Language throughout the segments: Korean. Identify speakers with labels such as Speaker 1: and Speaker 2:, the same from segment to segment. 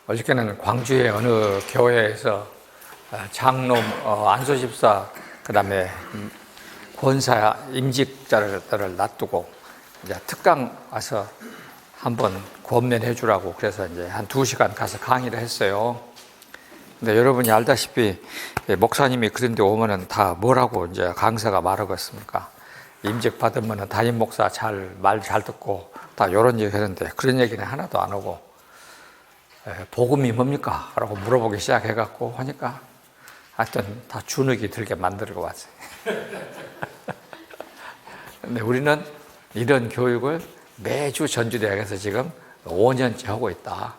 Speaker 1: 어저께는 광주의 어느 교회에서 장로, 안수집사, 그 다음에 권사, 임직자들을 놔두고 이제 특강 와서 한번 권면해 주라고 그래서 이제 한 2시간 가서 강의를 했어요. 근데 여러분이 알다시피 목사님이 그런데 오면은 다 뭐라고 이제 강사가 말하겠습니까? 임직 받으면은 담임 목사 말 잘 듣고 다 이런 얘기 하는데 그런 얘기는 하나도 안 하고 복음이 뭡니까? 라고 물어보기 시작해갖고 하니까 하여튼 다 주눅이 들게 만들고 왔어요. 근데 우리는 이런 교육을 매주 전주대학에서 지금 5년째 하고 있다.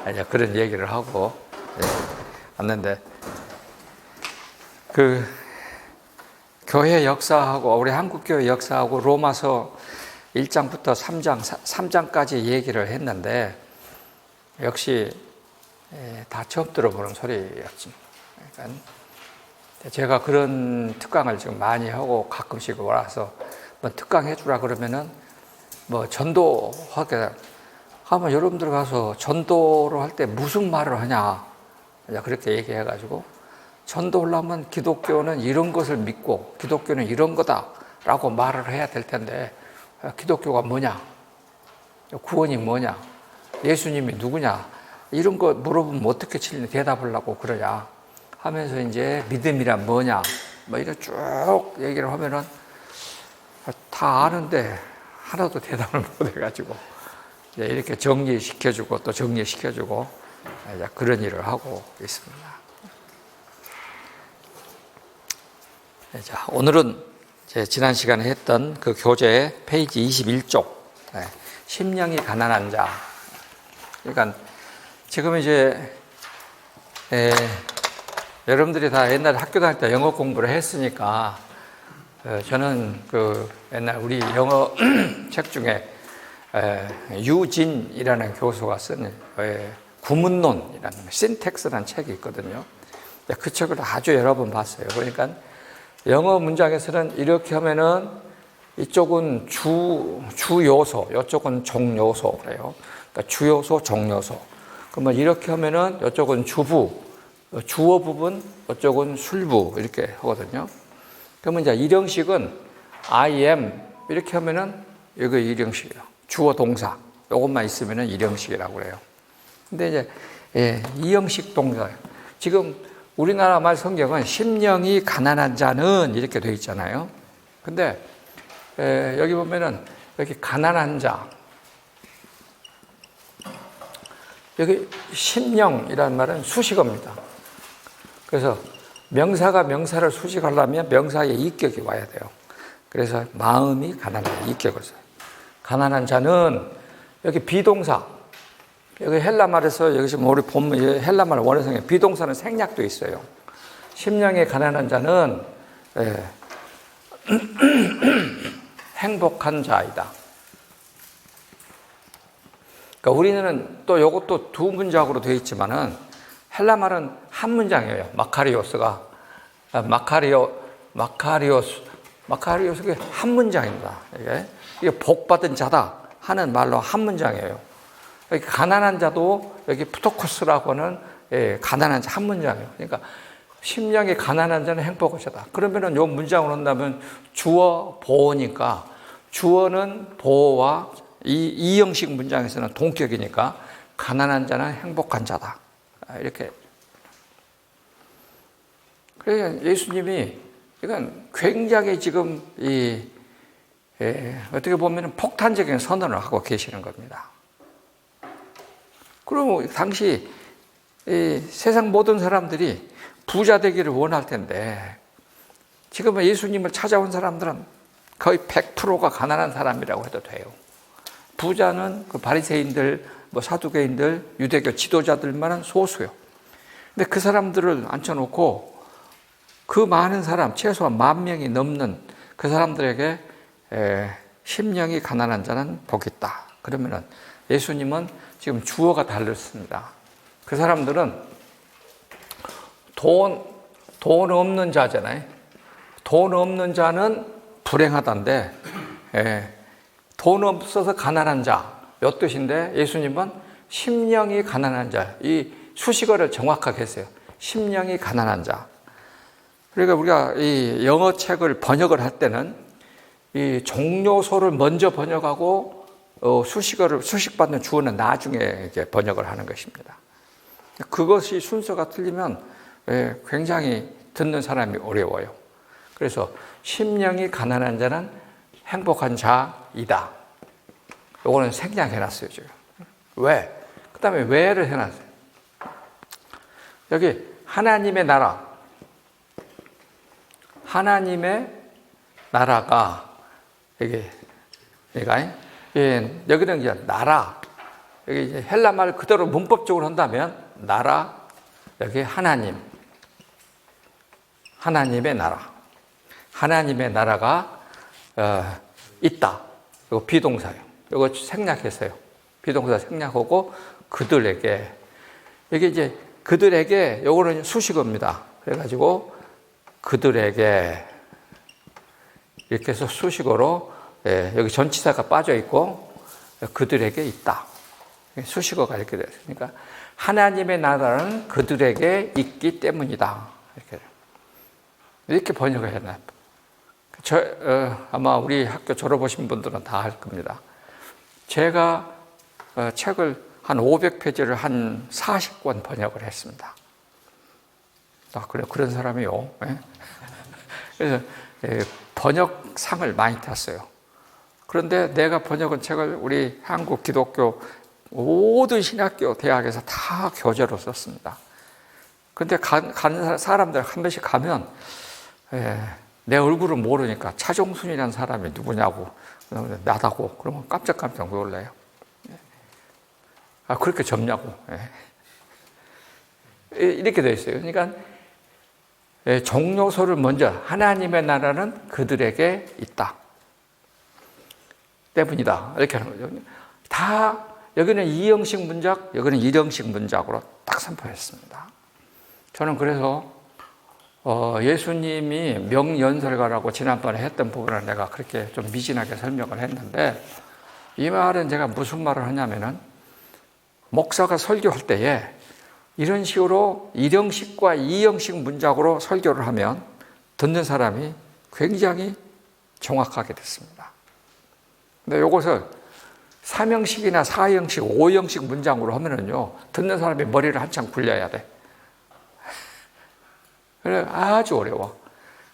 Speaker 1: 이제 그런 얘기를 하고 왔는데 그 교회 역사하고 우리 한국교회 역사하고 로마서 1장부터 3장까지 얘기를 했는데 역시 다 처음 들어보는 소리였지. 그러니까 제가 그런 특강을 지금 많이 하고 가끔씩 와서 뭐 특강 해주라 그러면은 뭐 전도하게 하면 여러분들 가서 전도를 할 때 무슨 말을 하냐 그렇게 얘기해가지고 전도하려면 기독교는 이런 것을 믿고 기독교는 이런 거다라고 말을 해야 될 텐데 기독교가 뭐냐, 구원이 뭐냐, 예수님이 누구냐 이런 거 물어보면 어떻게 대답을 하고 그러냐 하면서 이제 믿음이란 뭐냐 뭐 이렇게 쭉 얘기를 하면은 다 아는데 하나도 대답을 못 해가지고 이렇게 정리시켜주고 또 정리시켜주고 그런 일을 하고 있습니다. 자, 오늘은 지난 시간에 했던 그 교재 페이지 21쪽 심령이 가난한 자. 그러니까 지금 이제 여러분들이 다 옛날에 학교 다닐 때 영어 공부를 했으니까 저는 그 옛날 우리 영어 책 중에 유진이라는 교수가 쓴 구문론이라는 신텍스라는 책이 있거든요. 그 책을 아주 여러 번 봤어요. 그러니까 영어 문장에서는 이렇게 하면은 이쪽은 주요소, 이쪽은 종요소 그래요. 그러니까 주요소, 종요소. 그러면 이렇게 하면은 이쪽은 주부, 주어 부분, 이쪽은 술부 이렇게 하거든요. 그러면 이제 일형식은 I am 이렇게 하면은 이거 일형식이에요. 주어 동사 이것만 있으면은 일형식이라고 그래요. 근데 이제 이형식 동사 지금 우리나라 말 성경은 심령이 가난한 자는 이렇게 되어 있잖아요. 근데 여기 보면은 여기 가난한 자 여기 심령이라는 말은 수식어입니다. 그래서 명사가 명사를 수식하려면 명사의 이격이 와야 돼요. 그래서 마음이 가난한 이격을 써요. 가난한 자는 여기 비동사 여기 헬라말에서 여기 지금 우리 보면 헬라말 원어성에 비동사는 생략도 있어요. 심령이 가난한 자는 행복한 자이다. 그러니까 우리는 또 이것도 두 문장으로 되어 있지만은 헬라말은 한 문장이에요. 마카리오스가 마카리오스가 한 문장입니다. 이게 복 받은 자다 하는 말로 한 문장이에요. 여기 가난한 자도 여기 푸토코스라고 하는 가난한 자 한 문장이에요. 그러니까 심령이 가난한 자는 행복한 자다. 그러면은 요 문장으로 한다면 주어 보어니까 주어는 보어와 이 형식 문장에서는 동격이니까 가난한 자는 행복한 자다. 이렇게. 그러니까 예수님이 이건 굉장히 지금 어떻게 보면 폭탄적인 선언을 하고 계시는 겁니다. 그럼 당시 세상 모든 사람들이 부자 되기를 원할 텐데 지금 예수님을 찾아온 사람들은 거의 100%가 가난한 사람이라고 해도 돼요. 부자는 그 바리새인들, 뭐 사두개인들, 유대교 지도자들만은 소수요. 근데 그 사람들을 앉혀놓고 그 많은 사람, 최소한 10,000명이 넘는 그 사람들에게 심령이 가난한 자는 복이 있다. 그러면은 예수님은 지금 주어가 달렸습니다. 그 사람들은 돈 없는 자잖아요. 돈 없는 자는 불행하다인데 돈 없어서 가난한 자 몇 뜻인데 예수님은 심령이 가난한 자, 이 수식어를 정확하게 했어요. 심령이 가난한 자. 그러니까 우리가 이 영어 책을 번역을 할 때는 이 종료소를 먼저 번역하고 수식어를 수식받는 주어는 나중에 이제 번역을 하는 것입니다. 그것이 순서가 틀리면 굉장히 듣는 사람이 어려워요. 그래서 심령이 가난한 자는 행복한 자이다. 요거는 생략해놨어요, 지금. 왜? 그 다음에 왜를 해놨어요. 여기 하나님의 나라. 하나님의 나라가 여기는 이제 나라. 여기 이제 헬라 말 그대로 문법적으로 한다면 나라, 여기 하나님. 하나님의 나라. 하나님의 나라가 있다. 이거 비동사예요. 이거 생략했어요. 비동사 생략하고 그들에게. 이게 이제 그들에게 요거는 수식어입니다. 그래가지고 그들에게 이렇게 해서 수식어로 여기 전치사가 빠져 있고 그들에게 있다. 수식어가 이렇게 됐으니까 하나님의 나라는 그들에게 있기 때문이다. 이렇게 번역을 해놔요. 아마 우리 학교 졸업하신 분들은 다 할 겁니다. 제가 책을 한 500페이지를 한 40권 번역을 했습니다. 그래, 그런 사람이요. 그래서 번역상을 많이 탔어요. 그런데 내가 번역한 책을 우리 한국 기독교 모든 신학교 대학에서 다 교재로 썼습니다. 근데 가는 사람들 한 번씩 가면 내 얼굴을 모르니까 차종순이라는 사람이 누구냐고 나다고 그러면 깜짝깜짝 놀라요. 그렇게 젊냐고. 이렇게 되어 있어요. 그러니까 종료소를 먼저 하나님의 나라는 그들에게 있다 때문이다. 이렇게 하는 거죠. 다 여기는 이형식 문작, 여기는 일형식 문작으로 딱 선포했습니다. 저는 그래서 예수님이 명연설가라고 지난번에 했던 부분을 내가 그렇게 좀 미진하게 설명을 했는데 이 말은 제가 무슨 말을 하냐면은 목사가 설교할 때에 이런 식으로 일형식과 이형식 문작으로 설교를 하면 듣는 사람이 굉장히 정확하게 듣습니다. 근데 이것을 3형식이나 4형식, 5형식 문장으로 하면은요, 듣는 사람이 머리를 한참 굴려야 돼. 그래, 아주 어려워.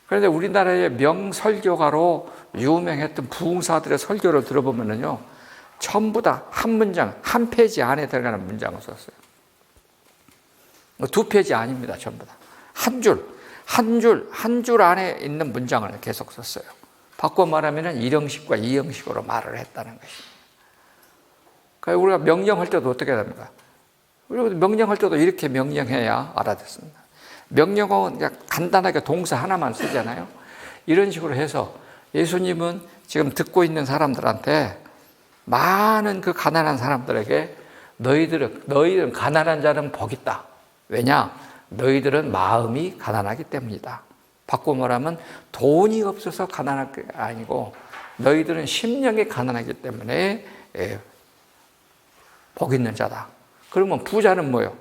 Speaker 1: 그런데 우리나라의 명설교가로 유명했던 부흥사들의 설교를 들어보면은요, 전부 다 한 문장, 한 페이지 안에 들어가는 문장을 썼어요. 2페이지 아닙니다, 전부 다. 한 줄 안에 있는 문장을 계속 썼어요. 바꿔 말하면 1형식과 2형식으로 말을 했다는 것입니다. 그러니까 우리가 명령할 때도 어떻게 됩니까? 우리가 명령할 때도 이렇게 명령해야 알아듣습니다. 명령은 그냥 간단하게 동사 하나만 쓰잖아요. 이런 식으로 해서 예수님은 지금 듣고 있는 사람들한테 많은 그 가난한 사람들에게 너희들은 가난한 자는 복 있다. 왜냐? 너희들은 마음이 가난하기 때문이다. 바꿔 말하면 돈이 없어서 가난한 게 아니고 너희들은 심령이 가난하기 때문에 복 있는 자다. 그러면 부자는 뭐예요?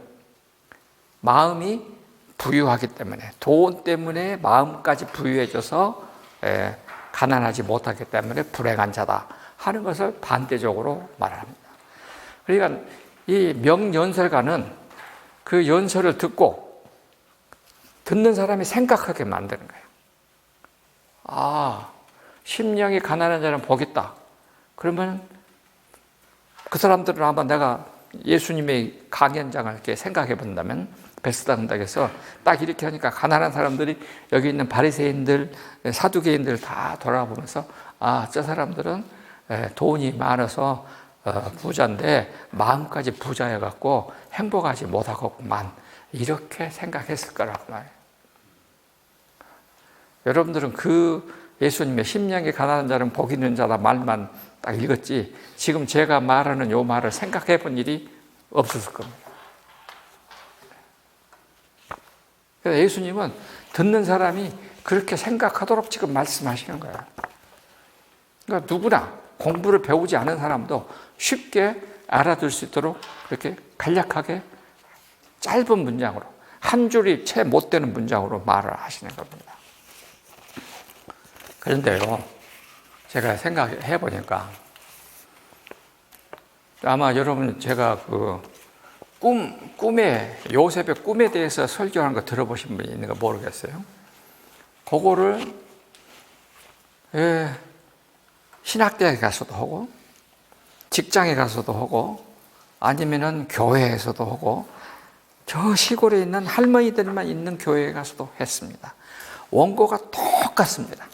Speaker 1: 마음이 부유하기 때문에, 돈 때문에 마음까지 부유해져서 가난하지 못하기 때문에 불행한 자다 하는 것을 반대적으로 말합니다. 그러니까 이 명연설가는 그 연설을 듣고 듣는 사람이 생각하게 만드는 거예요. 아, 심령이 가난한 자는 복 있다. 그러면 그 사람들은 아마 내가 예수님의 강연장을 이렇게 생각해 본다면 베스다 문답에서 딱 이렇게 하니까 가난한 사람들이 여기 있는 바리새인들, 사두개인들 다 돌아보면서 아, 저 사람들은 돈이 많아서 부자인데 마음까지 부자여갖고 행복하지 못하겠구만 이렇게 생각했을 거라고 말해요. 여러분들은 그 예수님의 심령이 가난한 자는 복 있는 자다 말만 딱 읽었지 지금 제가 말하는 요 말을 생각해 본 일이 없었을 겁니다. 그래서 예수님은 듣는 사람이 그렇게 생각하도록 지금 말씀하시는 거예요. 그러니까 누구나 공부를 배우지 않은 사람도 쉽게 알아들 수 있도록 그렇게 간략하게 짧은 문장으로, 한 줄이 채 못 되는 문장으로 말을 하시는 겁니다. 그런데요, 제가 생각해 보니까 아마 여러분 제가 요셉의 꿈에 대해서 설교하는 거 들어보신 분이 있는가 모르겠어요. 그거를 신학대학에 가서도 하고, 직장에 가서도 하고, 아니면은 교회에서도 하고, 저 시골에 있는 할머니들만 있는 교회에 가서도 했습니다. 원고가 똑같습니다.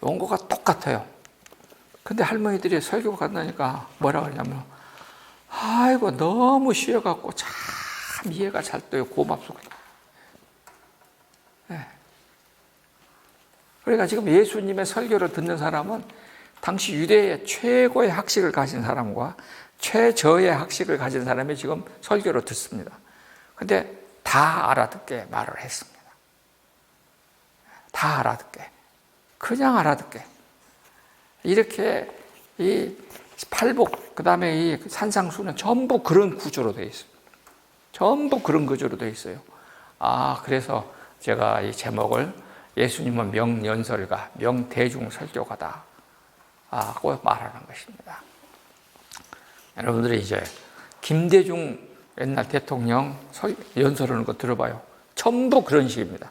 Speaker 1: 원고가 똑같아요. 근데 할머니들이 설교 간다니까 뭐라 그러냐면, 아이고 너무 쉬어갖고 참 이해가 잘 돼요. 고맙습니다. 네. 그러니까 지금 예수님의 설교를 듣는 사람은 당시 유대의 최고의 학식을 가진 사람과 최저의 학식을 가진 사람이 지금 설교를 듣습니다. 근데 다 알아듣게 말을 했습니다. 다 알아듣게. 그냥 알아듣게. 이렇게 이 팔복, 그 다음에 이 산상수는 전부 그런 구조로 되어 있어요. 전부 그런 구조로 되어 있어요. 그래서 제가 이 제목을 예수님은 명연설가, 명대중설교가다 고 말하는 것입니다. 여러분들이 이제 김대중 옛날 대통령 연설하는 거 들어봐요. 전부 그런 식입니다.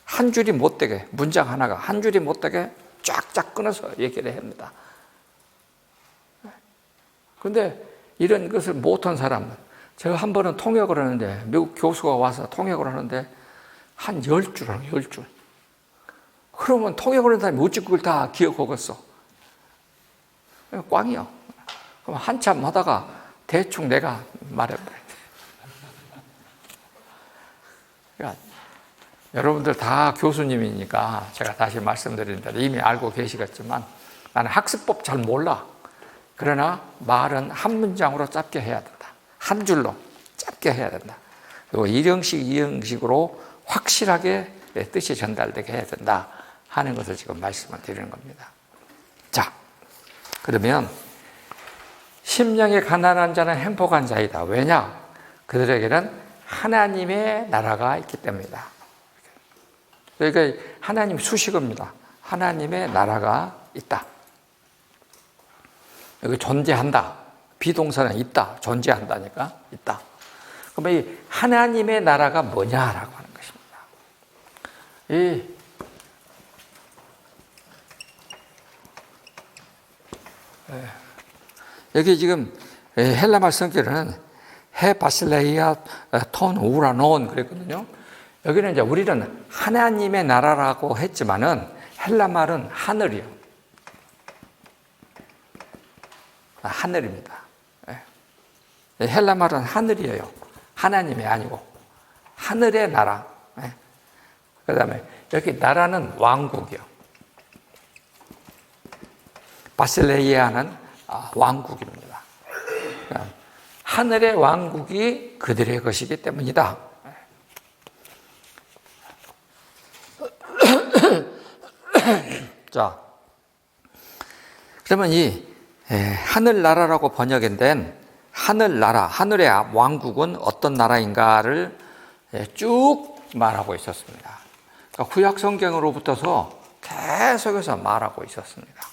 Speaker 1: 한 줄이 못 되게, 문장 하나가 한 줄이 못 되게 쫙쫙 끊어서 얘기를 합니다. 그런데 이런 것을 못한 사람은, 제가 한 번은 통역을 하는데, 미국 교수가 와서 통역을 하는데 한 10줄 하는 10줄. 그러면 통역을 하는 사람이 어찌 그걸 다 기억하겠어? 꽝이요. 그럼 한참 하다가 대충 내가 말해버려요. 그러니까 여러분들 다 교수님이니까 제가 다시 말씀드리는데 이미 알고 계시겠지만, 나는 학습법 잘 몰라. 그러나 말은 한 문장으로 짧게 해야 된다. 한 줄로 짧게 해야 된다. 그리고 이형식으로 확실하게 뜻이 전달되게 해야 된다 하는 것을 지금 말씀을 드리는 겁니다. 자, 그러면 심령이 가난한 자는 행복한 자이다. 왜냐? 그들에게는 하나님의 나라가 있기 때문이다. 그러니까 하나님 수식어입니다. 하나님의 나라가 있다. 여기 존재한다. 비동사는 있다. 존재한다니까 있다. 그러면 이 하나님의 나라가 뭐냐라고 하는 것입니다. 여기 지금 헬라말 성경에는 해 바실레이아 톤 우라논 그랬거든요. 여기는 이제 우리는 하나님의 나라라고 했지만은 헬라말은 하늘이요. 하늘입니다. 헬라말은 하늘이에요. 하나님이 아니고 하늘의 나라. 그 다음에 여기 나라는 왕국이요. 바실레이아는 왕국입니다. 하늘의 왕국이 그들의 것이기 때문이다. 자, 그러면 이 하늘나라라고 번역된 하늘나라, 하늘의 왕국은 어떤 나라인가를 쭉 말하고 있었습니다. 그러니까 구약 성경으로부터서 계속해서 말하고 있었습니다.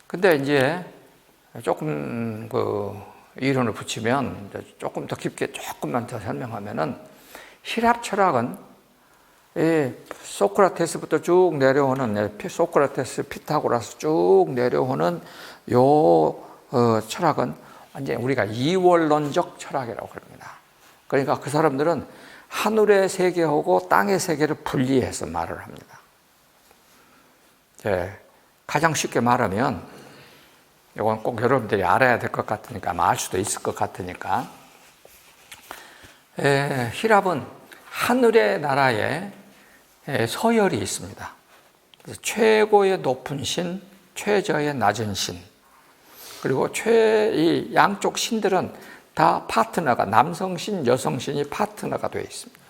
Speaker 1: 근데 이제 조금 이론을 붙이면 조금 더 깊게 조금만 더 설명하면은 히랍 철학은 소크라테스부터 쭉 내려오는 소크라테스, 피타고라스 쭉 내려오는 철학은 완전히 우리가 이원론적 철학이라고 합니다. 그러니까 그 사람들은 하늘의 세계하고 땅의 세계를 분리해서 말을 합니다. 가장 쉽게 말하면 이건 꼭 여러분들이 알아야 될 것 같으니까 아마 알 수도 있을 것 같으니까 히랍은 하늘의 나라에 서열이 있습니다. 최고의 높은 신, 최저의 낮은 신, 그리고 이 양쪽 신들은 다 파트너가, 남성 신, 여성 신이 파트너가 되어 있습니다.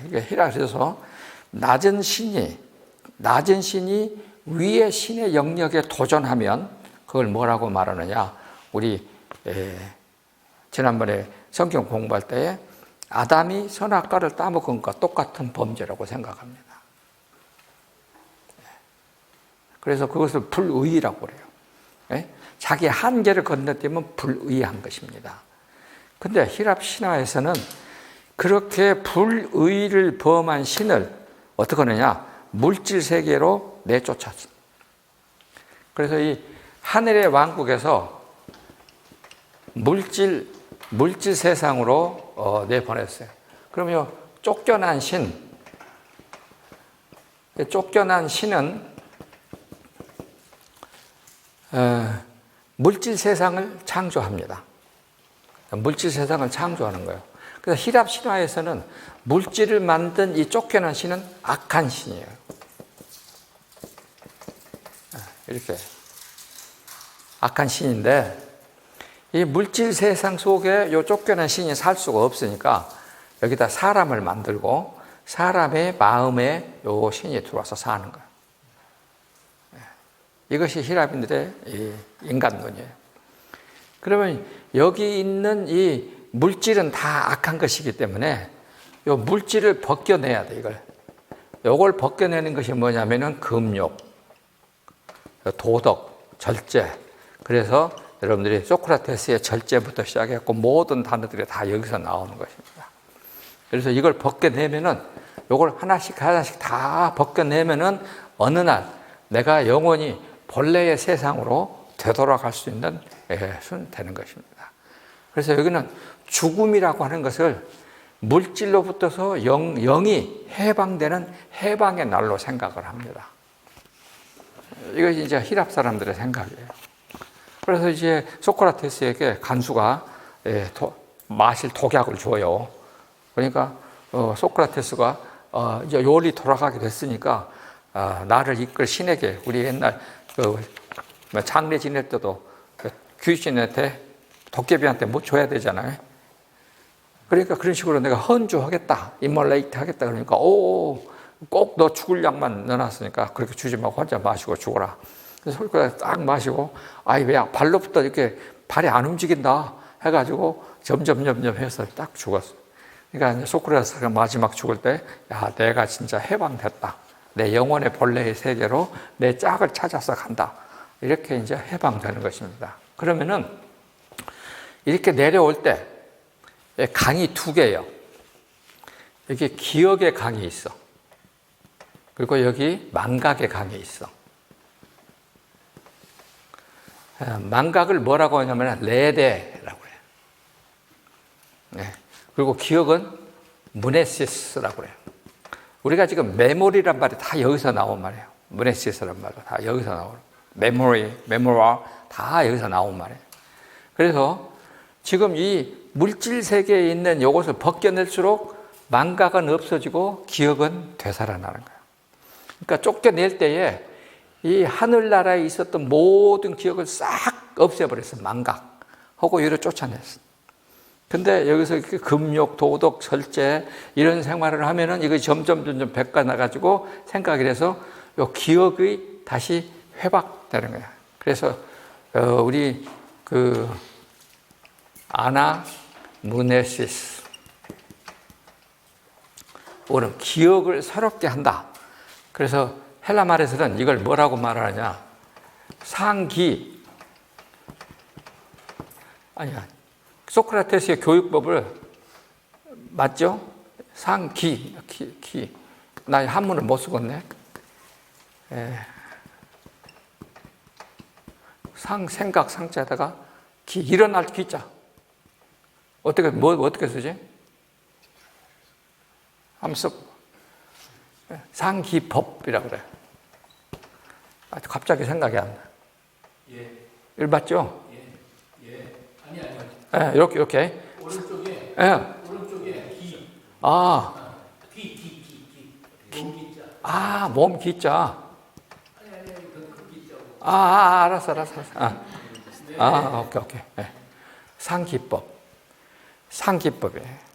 Speaker 1: 이게 히랍에서 낮은 신이 위의 신의 영역에 도전하면 그걸 뭐라고 말하느냐? 우리 지난번에 성경 공부할 때에 아담이 선악과를 따먹은 것과 똑같은 범죄라고 생각합니다. 그래서 그것을 불의라고 그래요. 자기 한계를 건너뛰면 불의한 것입니다. 근데 히랍 신화에서는 그렇게 불의를 범한 신을 어떻게 하느냐? 물질 세계로 내쫓았어. 그래서 이 하늘의 왕국에서 물질 세상으로 내보냈어요. 그러면 쫓겨난 신은 물질 세상을 창조합니다. 물질 세상을 창조하는 거예요. 그래서 히랍 신화에서는 물질을 만든 이 쫓겨난 신은 악한 신이에요. 이렇게 악한 신인데 이 물질 세상 속에 이 쫓겨난 신이 살 수가 없으니까 여기다 사람을 만들고 사람의 마음에 이 신이 들어와서 사는 거예요. 이것이 히랍인들의 인간론이에요. 그러면 여기 있는 이 물질은 다 악한 것이기 때문에 이 물질을 벗겨내야 돼, 이걸 벗겨내는 것이 뭐냐면은 금욕, 도덕, 절제. 그래서 여러분들이 소크라테스의 절제부터 시작했고 모든 단어들이 다 여기서 나오는 것입니다. 그래서 이걸 벗겨내면은 이걸 하나씩 다 벗겨내면은 어느 날 내가 영원히 본래의 세상으로 되돌아갈 수 있는 것은 되는 것입니다. 그래서 여기는 죽음이라고 하는 것을 물질로부터서 영이 해방되는 해방의 날로 생각을 합니다. 이것이 이제 히랍 사람들의 생각이에요. 그래서 이제 소크라테스에게 간수가 마실 독약을 줘요. 그러니까 소크라테스가 이제 요리 돌아가게 됐으니까 나를 이끌 신에게, 우리 옛날 장례 지낼 때도 귀신한테, 도깨비한테 뭐 줘야 되잖아요. 그러니까 그런 식으로 내가 헌주하겠다, 이몰레이트 하겠다 그러니까 꼭 너 죽을 약만 넣어놨으니까 그렇게 주지 말고 혼자 마시고 죽어라. 그래서 소크라테스 딱 마시고 왜 발로부터 이렇게 발이 안 움직인다 해가지고 점점 해서 딱 죽었어. 그러니까 소크라테스가 마지막 죽을 때 내가 진짜 해방됐다. 내 영혼의 본래의 세계로 내 짝을 찾아서 간다. 이렇게 이제 해방되는 것입니다. 그러면은 이렇게 내려올 때 강이 두 개예요. 여기 기억의 강이 있어. 그리고 여기 망각의 강이 있어. 망각을 뭐라고 하냐면 레데라고 해요. 네. 그리고 기억은 무네시스라고 해요. 우리가 지금 메모리란 말이 다 여기서 나온 말이에요. 무네시스란 말도 다 여기서 나오는 메모라 다 여기서 나온 말이에요. 그래서 지금 이 물질 세계에 있는 이것을 벗겨낼수록 망각은 없어지고 기억은 되살아나는 거예요. 그러니까 쫓겨낼 때에 이 하늘나라에 있었던 모든 기억을 싹 없애버렸어요. 망각하고 이를 쫓아냈어요. 근데 여기서 금욕, 도덕, 절제 이런 생활을 하면은 이거 점점 바꿔나가지고 생각이 돼서 이 기억이 다시 회복되는 거야. 그래서 우리 아나무네시스, 오늘 기억을 새롭게 한다. 그래서 헬라 말에서는 이걸 뭐라고 말하느냐? 상기, 아니야. 소크라테스의 교육법을 맞죠? 상기, 기. 나 한문을 못 쓰겠네. 생각, 상자에다가 기, 일어날 기자. 어떻게 쓰지? 한번 써. 상기법이라고 그래. 갑자기 생각이 안 나. 예. 일 맞죠? 예. 아니. 이렇게. 오른쪽에. 예. 오른쪽에 기. 기. 몸 기자. 알았어. 오케이. 네. 상기법이에요.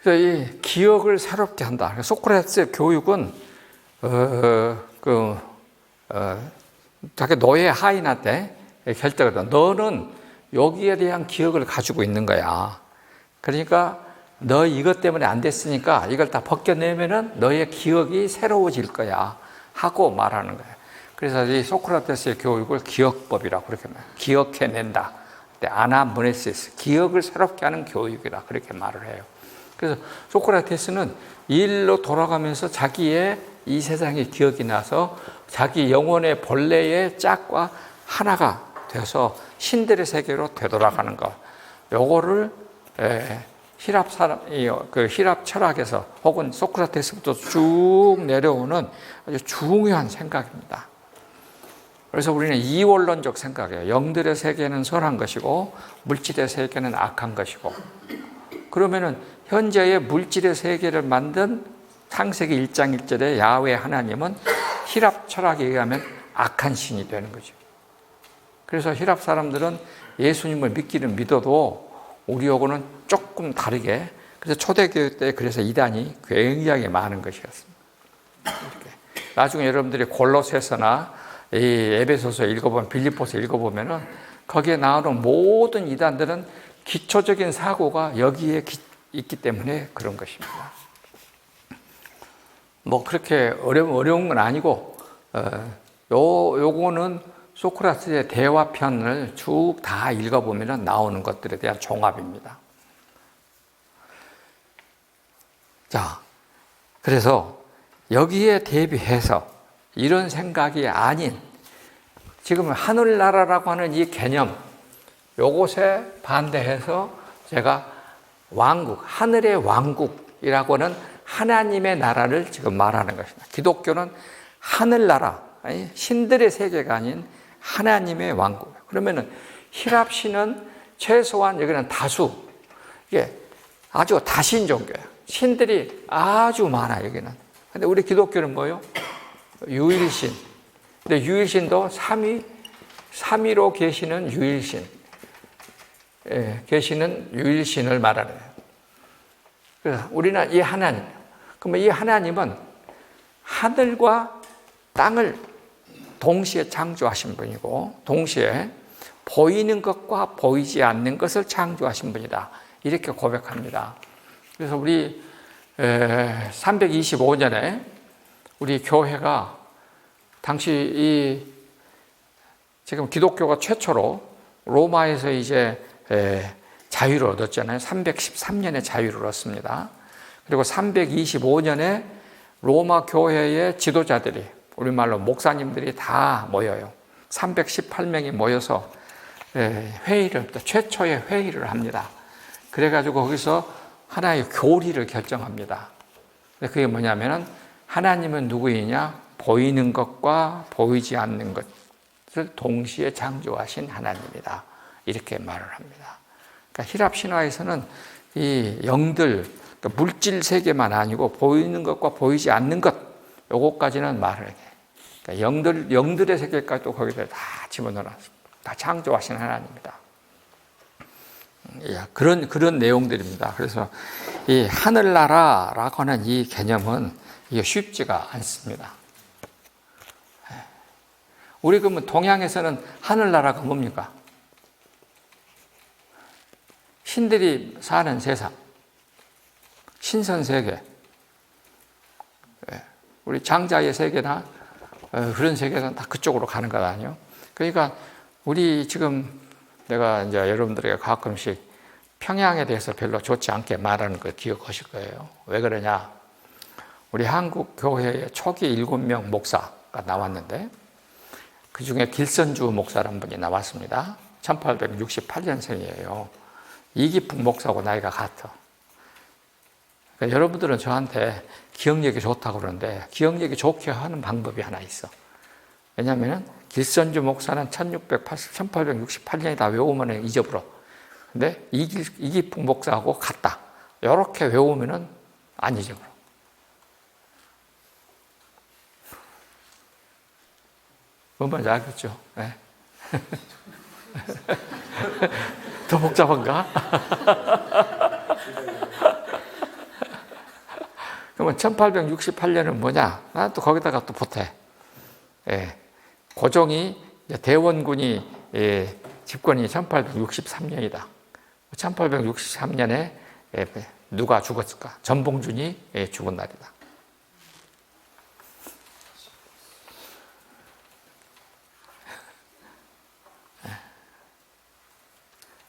Speaker 1: 그래서 이 기억을 새롭게 한다. 소크라테스의 교육은 자기 노예 하인한테 결정하다. 너는 여기에 대한 기억을 가지고 있는 거야. 그러니까 너 이것 때문에 안 됐으니까 이걸 다 벗겨내면은 너의 기억이 새로워질 거야 하고 말하는 거예요. 그래서 이 소크라테스의 교육을 기억법이라고 그렇게 말해요. 기억해낸다. 아나무네시스, 기억을 새롭게 하는 교육이다. 그렇게 말을 해요. 그래서 소크라테스는 일로 돌아가면서 자기의 이 세상의 기억이 나서 자기 영혼의 본래의 짝과 하나가 되어서 신들의 세계로 되돌아가는 것. 요거를 힐랍 사람, 그 힐랍 철학에서 혹은 소크라테스부터 쭉 내려오는 아주 중요한 생각입니다. 그래서 우리는 이원론적 생각이에요. 영들의 세계는 선한 것이고 물질의 세계는 악한 것이고, 그러면은 현재의 물질의 세계를 만든 창세기 1장 1절의 야훼 하나님은 힐랍 철학에 의하면 악한 신이 되는 거죠. 그래서 힐랍 사람들은 예수님을 믿기는 믿어도 우리하고는 조금 다르게, 그래서 초대교회 때 그래서 이단이 굉장히 많은 것이었습니다. 이렇게. 나중에 여러분들이 골로새서나 이 에베소서 읽어보면, 빌립보서 읽어보면은 거기에 나오는 모든 이단들은 기초적인 사고가 여기에 있기 때문에 그런 것입니다. 뭐 그렇게 어려운 건 아니고, 요거는 소크라테스의 대화편을 쭉 다 읽어보면 나오는 것들에 대한 종합입니다. 자, 그래서 여기에 대비해서 이런 생각이 아닌 지금 하늘나라라고 하는 이 개념, 요것에 반대해서 제가 왕국, 하늘의 왕국이라고 하는 하나님의 나라를 지금 말하는 것입니다. 기독교는 하늘나라, 신들의 세계가 아닌 하나님의 왕국. 그러면은 힐랍신은 최소한 여기는 다수, 이게 아주 다신 종교예요. 신들이 아주 많아 여기는. 근데 우리 기독교는 뭐예요? 유일신. 근데 유일신도 삼위로 계시는 유일신. 계시는 유일신을 말하는 거예요. 그래서 우리는 이 하나님. 그러면 이 하나님은 하늘과 땅을 동시에 창조하신 분이고, 동시에 보이는 것과 보이지 않는 것을 창조하신 분이다. 이렇게 고백합니다. 그래서 우리 325년에 우리 교회가 당시 지금 기독교가 최초로 로마에서 이제 자유를 얻었잖아요. 313년에 자유를 얻습니다. 그리고 325년에 로마 교회의 지도자들이, 우리말로 목사님들이 다 모여요. 318명이 모여서 최초의 회의를 합니다. 그래가지고 거기서 하나의 교리를 결정합니다. 그게 뭐냐면은 하나님은 누구이냐? 보이는 것과 보이지 않는 것을 동시에 창조하신 하나님이다. 이렇게 말을 합니다. 그러니까 힐랍 신화에서는 이 영들, 그러니까 물질 세계만 아니고 보이는 것과 보이지 않는 것, 요것까지는 말을 해요. 그러니까 영들의 세계까지도 거기다 다 집어넣어놨습니다. 다 창조하신 하나님이다. 그런 내용들입니다. 그래서 이 하늘나라라고 하는 이 개념은 이게 쉽지가 않습니다. 우리 그러면 동양에서는 하늘나라가 뭡니까? 신들이 사는 세상, 신선세계, 우리 장자의 세계나 그런 세계는 다 그쪽으로 가는 것 아니에요? 그러니까 우리 지금 내가 이제 여러분들에게 가끔씩 평양에 대해서 별로 좋지 않게 말하는 걸 기억하실 거예요. 왜 그러냐? 우리 한국 교회의 초기 7명 목사가 나왔는데 그 중에 길선주 목사라는 분이 나왔습니다. 1868년생이에요. 이기풍 목사하고 나이가 같아. 그러니까 여러분들은 저한테 기억력이 좋다고 그러는데 기억력이 좋게 하는 방법이 하나 있어. 왜냐하면 길선주 목사는 1868년에 다 외우면 잊어버려. 근데 이기풍 목사하고 같다. 이렇게 외우면 안 잊어버려. 뭔 말인지 알겠죠? 네. 더 복잡한가? 그러면 1868년은 뭐냐? 난 또 거기다가 또 보태. 예. 고종이 대원군이 집권이 1863년이다. 1863년에 누가 죽었을까? 전봉준이 죽은 날이다.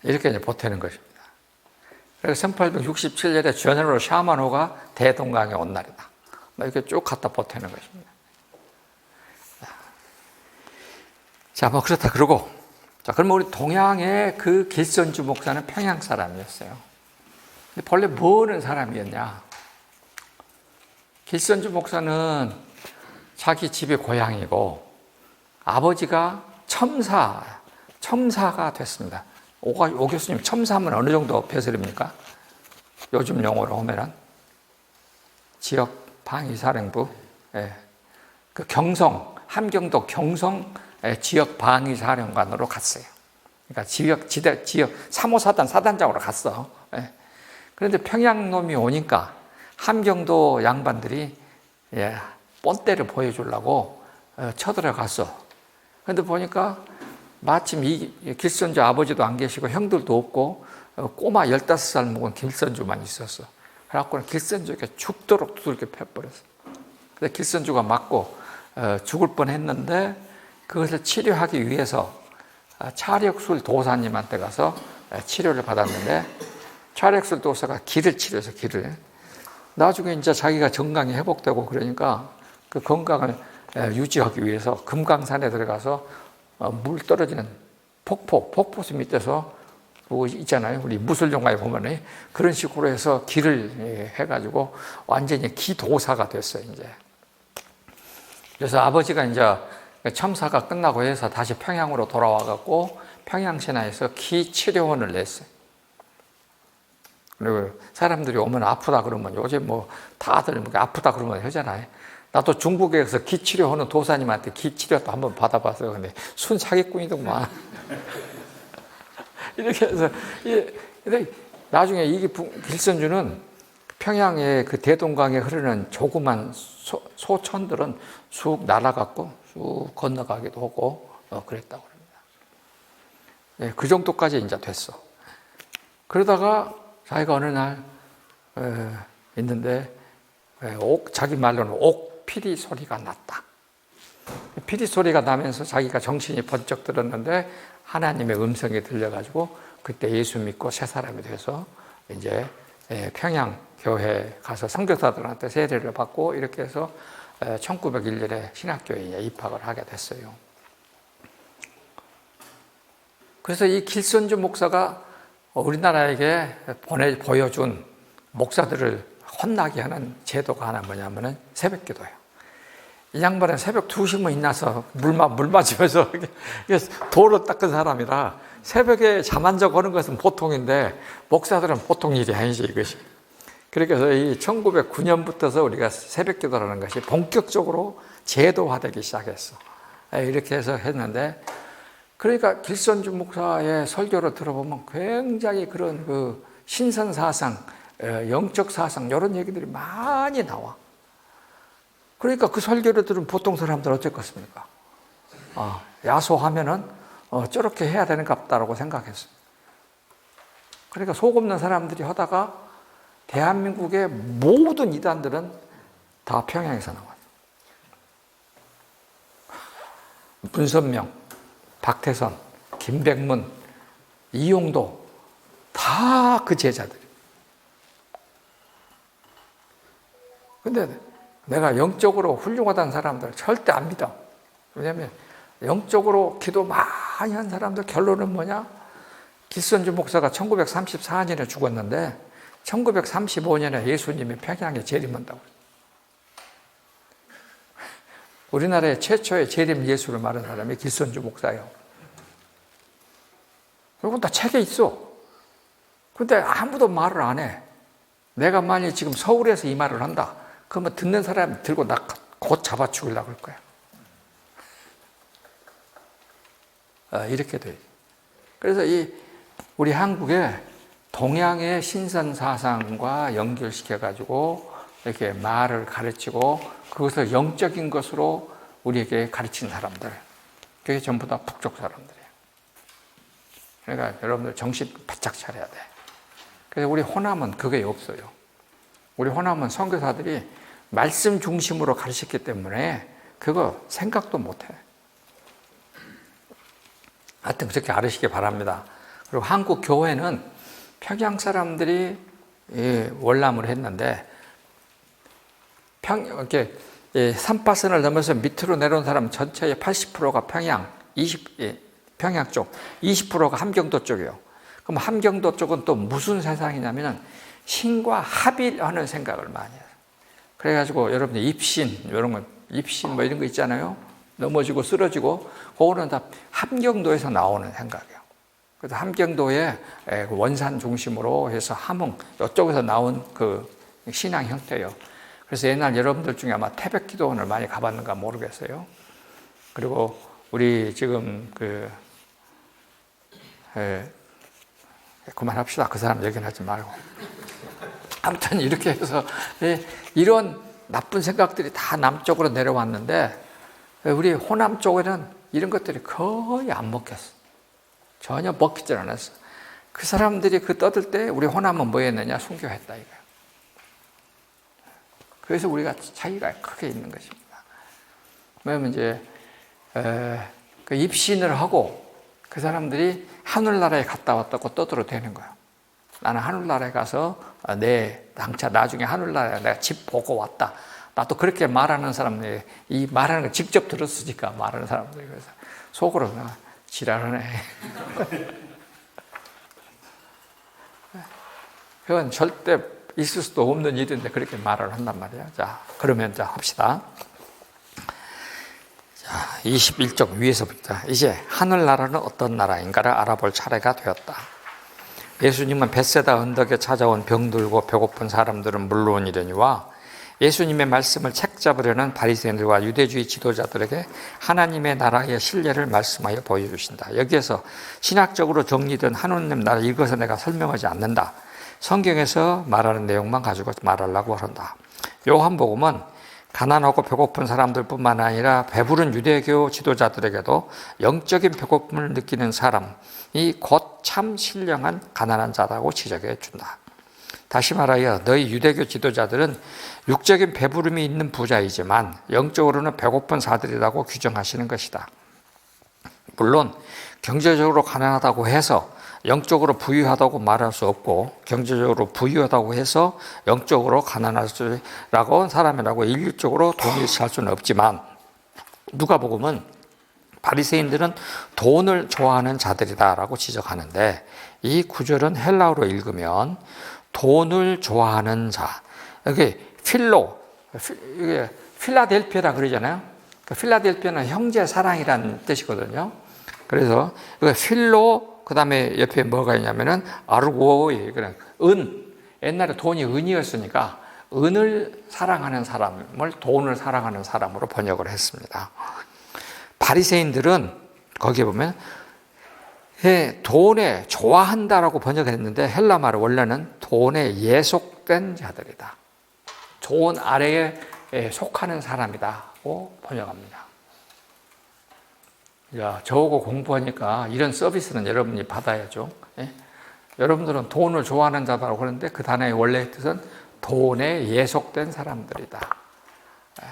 Speaker 1: 이렇게 이제 보태는 것입니다. 그래서 1867년에 제너럴 샤먼호가 대동강에 온 날이다. 이렇게 쭉 갖다 보태는 것입니다. 자, 뭐 그렇다 그러고, 자, 그러면 우리 동양의 그 길선주 목사는 평양 사람이었어요. 근데 본래 뭐는 사람이었냐? 길선주 목사는 자기 집이 고향이고 아버지가 첨사가 됐습니다. 오 교수님, 첨사하면 어느 정도 벼슬입니까? 요즘 용어로 하면은 지역 방위사령부, 그 경성, 함경도 경성 지역 방위사령관으로 갔어요. 그러니까 지역 3호 사단 사단장으로 갔어. 그런데 평양 놈이 오니까 함경도 양반들이 뻔때를 보여주려고 쳐들어갔어. 그런데 보니까 마침 이 길선주 아버지도 안 계시고 형들도 없고 꼬마 15살 먹은 길선주만 있었어. 그래갖고 길선주가 죽도록 두들겨 패버렸어. 그래서 길선주가 맞고 죽을 뻔했는데 그것을 치료하기 위해서 차력술 도사님한테 가서 치료를 받았는데 차력술 도사가 기를 치료해서 기를. 나중에 이제 자기가 건강이 회복되고 그러니까 그 건강을 유지하기 위해서 금강산에 들어가서 물 떨어지는 폭포수 밑에서 뭐 있잖아요. 우리 무술 영화에 보면 그런 식으로 해서 기를 해가지고 완전히 기도사가 됐어요. 이제. 그래서 아버지가 이제 첨사가 끝나고 해서 다시 평양으로 돌아와갖고 평양신화에서 기치료원을 냈어요. 그리고 사람들이 오면 아프다 그러면 요즘 뭐 다들 아프다 그러면 하잖아요. 나도 중국에서 기치료하는 도사님한테 기치료도 한번 받아봤어요. 근데 순 사기꾼이더만. 이렇게 해서 나중에 이 길선주는 평양의 그 대동강에 흐르는 조그만 소천들은 쑥 날아갔고 쑥 건너가기도 하고 그랬다고 합니다. 그 정도까지 이제 됐어. 그러다가 자기가 어느 날 있는데 자기 말로는 옥피리 소리가 났다. 피리 소리가 나면서 자기가 정신이 번쩍 들었는데 하나님의 음성이 들려가지고 그때 예수 믿고 새 사람이 돼서 이제 평양 교회 가서 선교사들한테 세례를 받고 이렇게 해서 1901년에 신학교에 입학을 하게 됐어요. 그래서 이 길선주 목사가 우리나라에게 보여준 목사들을 혼나게 하는 제도가 하나 뭐냐면은 새벽기도예요. 이 양반은 새벽 2시면 일어나서 물 맞으면서 도로 닦은 사람이라 새벽에 잠 안 자고 하는 것은 보통인데 목사들은 보통 일이 아니지 이것이. 그래서 이 1909년부터서 우리가 새벽기도라는 것이 본격적으로 제도화되기 시작했어. 이렇게 해서 했는데 그러니까 길선주 목사의 설교를 들어보면 굉장히 그런 그 신선사상, 영적 사상 이런 얘기들이 많이 나와. 그러니까 그 설교를 들으면 보통 사람들 어쩔 것입니까? 야소하면은 저렇게 해야 되는 같다라고 생각했어요. 그러니까 속 없는 사람들이 하다가 대한민국의 모든 이단들은 다 평양에서 나왔어요. 문선명, 박태선, 김백문, 이용도 다 그 제자들이에요. 근데 내가 영적으로 훌륭하다는 사람들 절대 안 믿어. 왜냐하면 영적으로 기도 많이 한 사람들 결론은 뭐냐? 길선주 목사가 1934년에 죽었는데 1935년에 예수님이 평양에 재림한다고. 우리나라의 최초의 재림 예수를 말한 사람이 길선주 목사예요. 그리고 다 책에 있어. 근데 아무도 말을 안 해. 내가 만약 지금 서울에서 이 말을 한다. 그러면 듣는 사람 들고 나 곧 잡아 죽이려고 할 거야. 이렇게 돼. 그래서 우리 한국에 동양의 신선 사상과 연결시켜가지고 이렇게 말을 가르치고 그것을 영적인 것으로 우리에게 가르친 사람들. 그게 전부 다 북쪽 사람들이에요. 그러니까 여러분들 정신 바짝 차려야 돼. 그래서 우리 호남은 그게 없어요. 우리 호남은 선교사들이 말씀 중심으로 가르쳤기 때문에 그거 생각도 못해. 하여튼 그렇게 알으시기 바랍니다. 그리고 한국 교회는 평양 사람들이 월남을 했는데 이렇게 산파선을 넘어서 밑으로 내려온 사람 전체의 80%가 평양 쪽, 20%가 함경도 쪽이에요. 그럼 함경도 쪽은 또 무슨 세상이냐면은 신과 합일하는 생각을 많이 해요. 그래가지고 여러분들 입신 뭐 이런 거 있잖아요. 넘어지고 쓰러지고 그거는 다 함경도에서 나오는 생각이에요. 그래서 함경도의 원산 중심으로 해서 함흥 이쪽에서 나온 그 신앙 형태예요. 그래서 옛날 여러분들 중에 아마 태백기도원을 많이 가봤는가 모르겠어요. 그리고 우리 지금 그만합시다. 그 사람 얘기는 하지 말고. 아무튼 이렇게 해서 이런 나쁜 생각들이 다 남쪽으로 내려왔는데 우리 호남 쪽에는 이런 것들이 거의 안 먹혔어. 전혀 먹히질 않았어. 그 사람들이 떠들 때 우리 호남은 뭐 했느냐? 순교했다 이거야. 그래서 우리가 차이가 크게 있는 것입니다. 왜냐면 이제 그 입신을 하고 그 사람들이 하늘나라에 갔다 왔다고 떠들어도 되는 거야. 나는 하늘나라에 가서 나중에 하늘나라에 내가 집 보고 왔다. 나도 그렇게 말하는 사람들이 이 말하는 걸 직접 들었으니까 말하는 사람들이 그래서 속으로 지랄하네. 그건 절대 있을 수도 없는 일인데 그렇게 말을 한단 말이야. 자, 그러면 합시다. 자, 21쪽 위에서부터 이제 하늘나라는 어떤 나라인가를 알아볼 차례가 되었다. 예수님은 벳세다 언덕에 찾아온 병들고 배고픈 사람들은 물론이려니와 예수님의 말씀을 책잡으려는 바리새인들과 유대주의 지도자들에게 하나님의 나라의 신뢰를 말씀하여 보여주신다. 여기에서 신학적으로 정리된 하나님 나라 이것을 내가 설명하지 않는다. 성경에서 말하는 내용만 가지고 말하려고 한다. 요한복음은 가난하고 배고픈 사람들뿐만 아니라 배부른 유대교 지도자들에게도 영적인 배고픔을 느끼는 사람이 곧 참 신령한 가난한 자라고 지적해 준다. 다시 말하여 너희 유대교 지도자들은 육적인 배부름이 있는 부자이지만 영적으로는 배고픈 사들이라고 규정하시는 것이다. 물론 경제적으로 가난하다고 해서 영적으로 부유하다고 말할 수 없고 경제적으로 부유하다고 해서 영적으로 가난하다고 사람이라고 일률적으로 동일시할 수는 없지만 누가복음은 바리새인들은 돈을 좋아하는 자들이다라고 지적하는데 이 구절은 헬라어로 읽으면 돈을 좋아하는 자, 여기 이게 필라델피아라 그러잖아요. 필라델피아는 형제 사랑이라는 뜻이거든요. 그래서 필로 그 다음에 옆에 뭐가 있냐면은 아르고이, 옛날에 돈이 은이었으니까 은을 사랑하는 사람을 돈을 사랑하는 사람으로 번역을 했습니다. 바리새인들은 거기에 보면 돈에 좋아한다라고 번역했는데 헬라말은 원래는 돈에 예속된 자들이다. 돈 아래에 속하는 사람이다고 번역합니다. 야, 저하고 공부하니까 이런 서비스는 여러분이 받아야죠. 예? 여러분들은 돈을 좋아하는 자라고 그러는데 그 단어의 원래 뜻은 돈에 예속된 사람들이다. 예.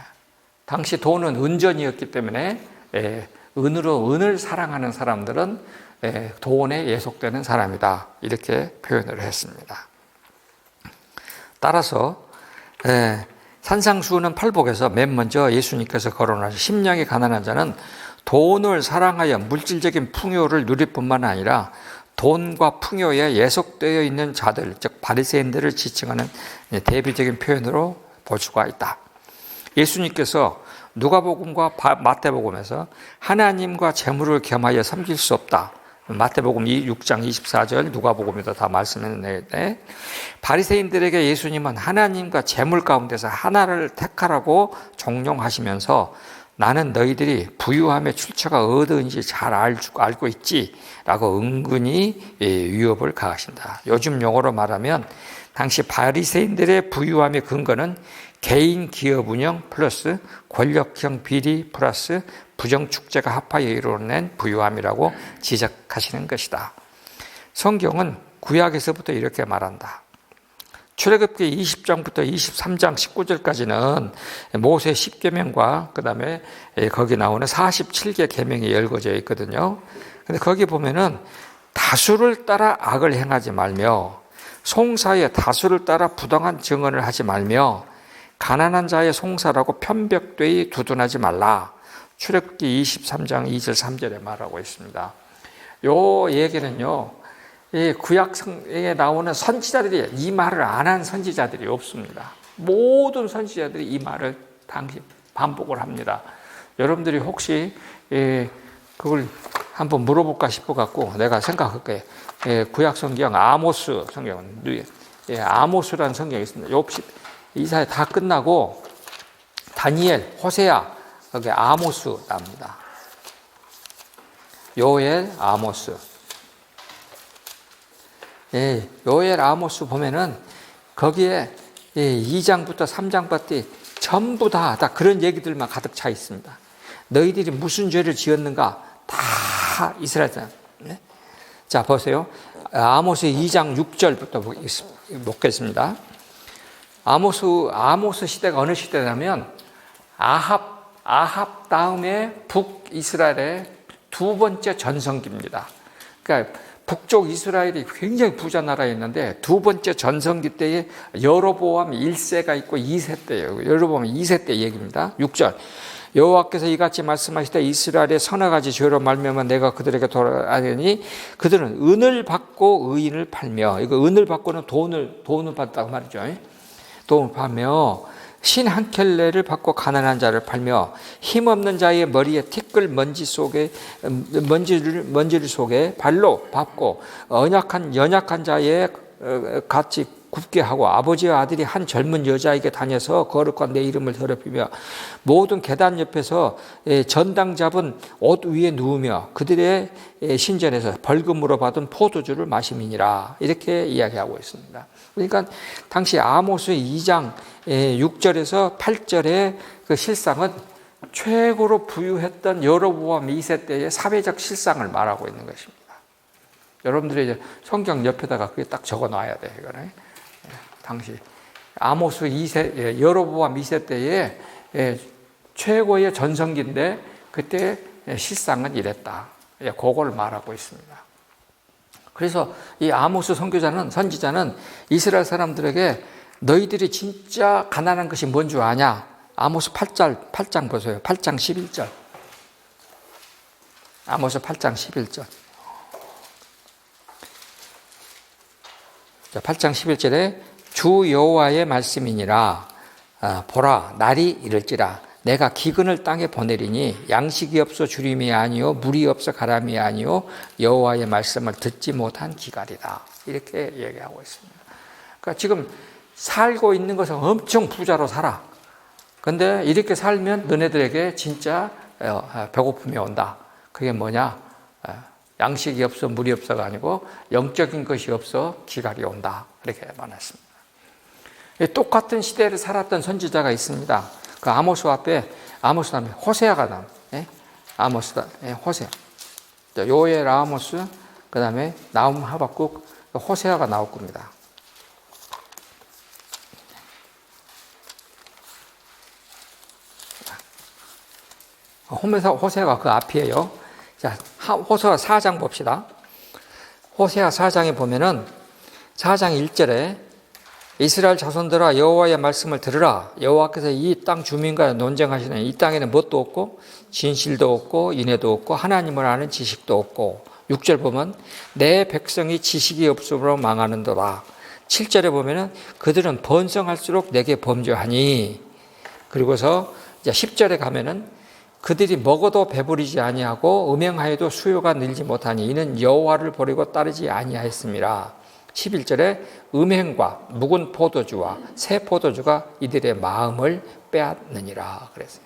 Speaker 1: 당시 돈은 은전이었기 때문에 은을 사랑하는 사람들은 돈에 예속되는 사람이다. 이렇게 표현을 했습니다. 따라서 산상수훈은 팔복에서 맨 먼저 예수님께서 거론하신 심령이 가난한 자는 돈을 사랑하여 물질적인 풍요를 누릴 뿐만 아니라 돈과 풍요에 예속되어 있는 자들, 즉 바리새인들을 지칭하는 대비적인 표현으로 볼 수가 있다. 예수님께서 누가복음과 마태복음에서 하나님과 재물을 겸하여 섬길 수 없다. 마태복음 6장 24절, 누가복음에도 다 말씀했는데 바리새인들에게 예수님은 하나님과 재물 가운데서 하나를 택하라고 종용하시면서 나는 너희들이 부유함의 출처가 어디인지 잘 알고 있지 라고 은근히 위협을 가하신다. 요즘 용어로 말하면 당시 바리새인들의 부유함의 근거는 개인 기업 운영 플러스 권력형 비리 플러스 부정축제가 합하여 이루어낸 부유함이라고 지적하시는 것이다. 성경은 구약에서부터 이렇게 말한다. 출애굽기 20장부터 23장 19절까지는 모세 10계명과 그다음에 거기 나오는 47개 계명이 열거져 있거든요. 근데 거기 보면은 다수를 따라 악을 행하지 말며 송사의 다수를 따라 부당한 증언을 하지 말며 가난한 자의 송사라고 편벽되이 두둔하지 말라. 출애굽기 23장 2절 3절에 말하고 있습니다. 요 얘기는요, 이 구약성에 나오는 선지자들이 이 말을 안 한 선지자들이 없습니다. 모든 선지자들이 이 말을 당시 반복을 합니다. 여러분들이 혹시 그걸 한번 물어볼까 싶어 갖고 내가 생각할게. 구약성경 아모스 성경은 아모스라는 성경이 있습니다. 욥시 이사야 다 끝나고 다니엘, 호세아 여기 아모스 나옵니다. 요엘, 아모스. 요엘, 아모스 보면은 거기에 2장부터 3장까지 전부 다 그런 얘기들만 가득 차 있습니다. 너희들이 무슨 죄를 지었는가? 다 이스라엘 사람. 자, 보세요. 아모스 2장 6절부터 보겠습니다. 아모스 시대가 어느 시대냐면 아합 다음에 북이스라엘의 두 번째 전성기입니다. 그러니까 북쪽 이스라엘이 굉장히 부자 나라였는데 두 번째 전성기 때에 여로보암 1세가 있고 2세 때예요. 여로보암 2세 때 얘기입니다. 6절. 여호와께서 이같이 말씀하시되 이스라엘의 서너 가지 죄로 말미암아 내가 그들에게 돌아가니 그들은 은을 받고 의인을 팔며, 이거 은을 받고는 돈을 받다고 말이죠. 돈을 팔며 신 한 켤레를 받고 가난한 자를 팔며 힘없는 자의 머리에 티끌 먼지를 속에 발로 밟고 연약한 자의 같이 굽게 하고 아버지와 아들이 한 젊은 여자에게 다녀서 거룩한 내 이름을 더럽히며 모든 계단 옆에서 전당 잡은 옷 위에 누우며 그들의 신전에서 벌금으로 받은 포도주를 마심이니라. 이렇게 이야기하고 있습니다. 그러니까 당시 아모스 2장 6절에서 8절의 그 실상은 최고로 부유했던 여로보암 2세 때의 사회적 실상을 말하고 있는 것입니다. 여러분들이 이제 성경 옆에다가 그게 딱 적어 놔야 돼요. 이거는 당시 아모스 2세 여로보암 2세 때의 최고의 전성기인데 그때 실상은 이랬다. 그걸 말하고 있습니다. 그래서 이 아모스 선지자는 이스라엘 사람들에게 너희들이 진짜 가난한 것이 뭔 줄 아냐? 아모스 8장 보세요. 8장 11절. 아모스 8장 11절. 자, 8장 11절에 주 여호와의 말씀이니라. 보라, 날이 이를지라. 내가 기근을 땅에 보내리니 양식이 없어 주림이 아니요 물이 없어 가람이 아니요 여호와의 말씀을 듣지 못한 기갈이다. 이렇게 얘기하고 있습니다. 그러니까 지금 살고 있는 것은 엄청 부자로 살아. 근데 이렇게 살면 너네들에게 진짜 배고픔이 온다. 그게 뭐냐? 양식이 없어 물이 없어가 아니고 영적인 것이 없어 기갈이 온다. 이렇게 말했습니다. 똑같은 시대를 살았던 선지자가 있습니다. 그 아모스 다음에 호세아가 나옵니다. 호세아. 요엘, 아모스, 그 다음에 나훔, 하박국, 호세아가 나올 겁니다. 호세아가 그 앞이에요. 자, 호세아 4장 봅시다. 호세아 4장에 보면은 4장 1절에 이스라엘 자손들아 여호와의 말씀을 들으라. 여호와께서 이 땅 주민과 논쟁하시는 이 땅에는 뭣도 없고 진실도 없고 인애도 없고 하나님을 아는 지식도 없고. 6절 보면 내 백성이 지식이 없으므로 망하는도다. 7절에 보면은 그들은 번성할수록 내게 범죄하니. 그리고서 이제 10절에 가면은 그들이 먹어도 배부르지 아니하고 음행하여도 수요가 늘지 못하니 이는 여호와를 버리고 따르지 아니하였음이라. 11절에 음행과 묵은 포도주와 새 포도주가 이들의 마음을 빼앗느니라 그랬어요.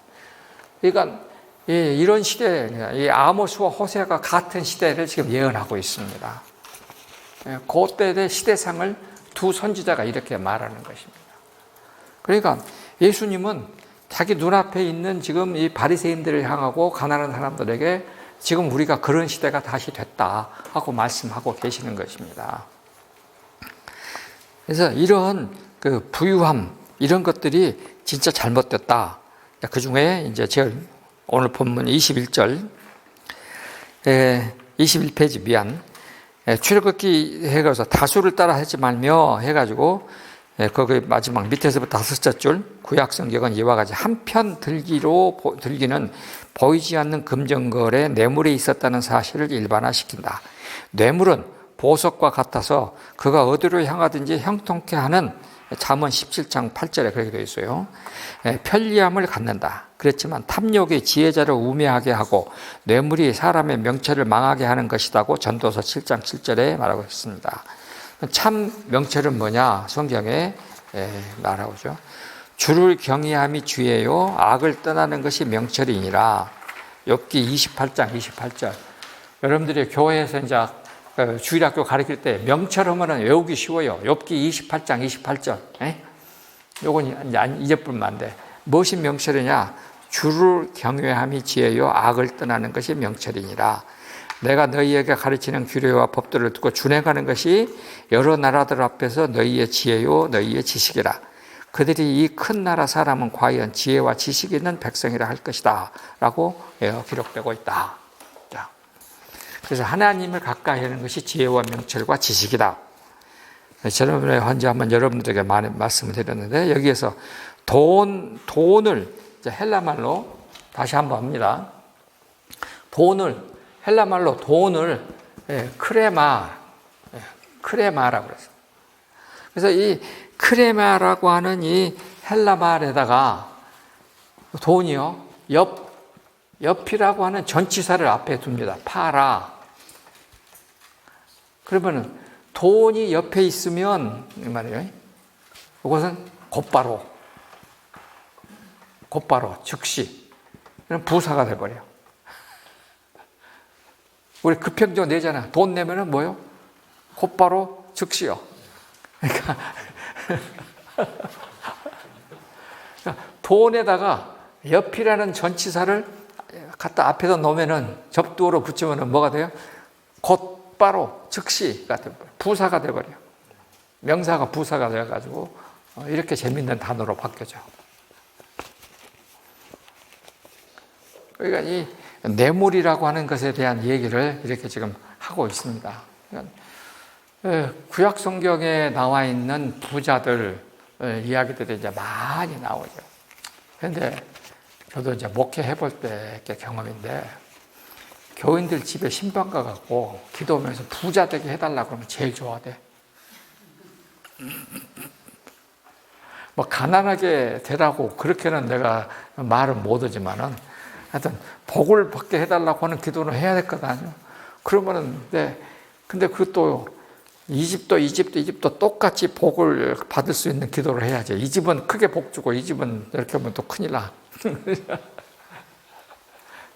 Speaker 1: 그러니까 이런 시대, 이 아모스와 호세아가 같은 시대를 지금 예언하고 있습니다. 그때의 시대상을 두 선지자가 이렇게 말하는 것입니다. 그러니까 예수님은 자기 눈앞에 있는 지금 이 바리새인들을 향하고 가난한 사람들에게 지금 우리가 그런 시대가 다시 됐다 하고 말씀하고 계시는 것입니다. 그래서 이런 그 부유함, 이런 것들이 진짜 잘못됐다. 그 중에 이제 제가 오늘 본문 21절, 21페이지 미안. 출애굽기 해가서 다수를 따라 하지 말며 해가지고 거기 마지막 밑에서부터 다섯째 줄, 구약 성경은 이와 같이 한편 들기는 보이지 않는 금전거래 뇌물이 있었다는 사실을 일반화시킨다. 뇌물은 보석과 같아서 그가 어디로 향하든지 형통케 하는 잠언 17장 8절에 그렇게 되어 있어요. 편리함을 갖는다. 그렇지만 탐욕이 지혜자를 우매하게 하고 뇌물이 사람의 명철을 망하게 하는 것이라고 전도서 7장 7절에 말하고 있습니다. 참 명철은 뭐냐? 성경에 말하고죠. 주를 경외함이 주예요. 악을 떠나는 것이 명철이니라. 욥기 28장 28절. 여러분들이 교회에서 이제 주일학교 가르칠 때 명철하면은 외우기 쉬워요. 욥기 28장 28절. 요건 이제 잊어버리면 무엇이 명철이냐? 주를 경외함이 지혜요. 악을 떠나는 것이 명철이니라. 내가 너희에게 가르치는 규례와 법들을 듣고 준행하는 것이 여러 나라들 앞에서 너희의 지혜요 너희의 지식이라. 그들이 이 큰 나라 사람은 과연 지혜와 지식이 있는 백성이라 할 것이다 라고 기록되고 있다. 자, 그래서 하나님을 가까이 하는 것이 지혜와 명철과 지식이다. 저번에 언제 한번 여러분들에게 많이 말씀을 드렸는데, 여기에서 돈을 헬라말로 다시 한번 합니다. 헬라말로 돈을 크레마라고 그랬어요. 그래서 이 크레마라고 하는 이 헬라말에다가 돈이요, 옆이라고 하는 전치사를 앞에 둡니다. 파라. 그러면은 돈이 옆에 있으면 이 말이에요. 이것은 곧바로 즉시 부사가 돼버려요. 우리 급행조 내잖아. 돈 내면은 뭐요? 곧바로 즉시요. 그러니까 돈에다가 옆이라는 전치사를 갖다 앞에다 놓으면은 접두어로 붙이면은 뭐가 돼요? 곧바로 즉시가 돼버려요. 부사가 돼버려요. 명사가 부사가 돼가지고 이렇게 재밌는 단어로 바뀌어져. 그러니까 이 뇌물이라고 하는 것에 대한 얘기를 이렇게 지금 하고 있습니다. 구약 성경에 나와 있는 부자들 이야기들이 이제 많이 나오죠. 그런데 저도 이제 목회해 볼 때 경험인데, 교인들 집에 신방 가갖고 기도하면서 부자 되게 해달라고 그러면 제일 좋아하대. 뭐 가난하게 되라고 그렇게는 내가 말은 못하지만은 하여튼 복을 받게 해달라고 하는 기도는 해야 될 것 아니에요. 그러면은 근데 그것도 이집도 똑같이 복을 받을 수 있는 기도를 해야지. 이 집은 크게 복 주고 이 집은 이렇게 하면 또 큰일 나.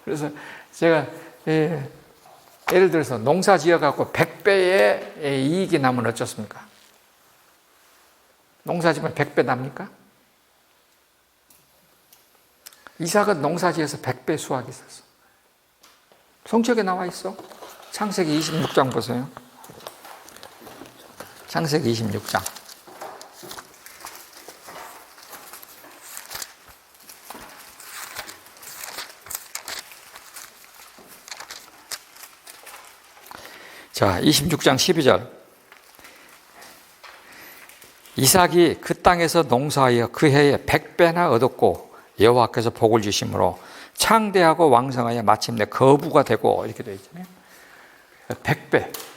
Speaker 1: 그래서 제가 예를 들어서 농사 지어갖고 100배의 이익이 나면 어쩌습니까? 농사 지으면 100배 납니까? 이삭은 농사 지어서 100배 수확이 있었어. 성경에 나와 있어. 창세기 26장 보세요. 창세기 26장. 자, 26장 12절. 이삭이 그 땅에서 농사하여 그 해에 100배나 얻었고 여호와께서 복을 주심으로 창대하고 왕성하여 마침내 거부가 되고, 이렇게 되어 있잖아요.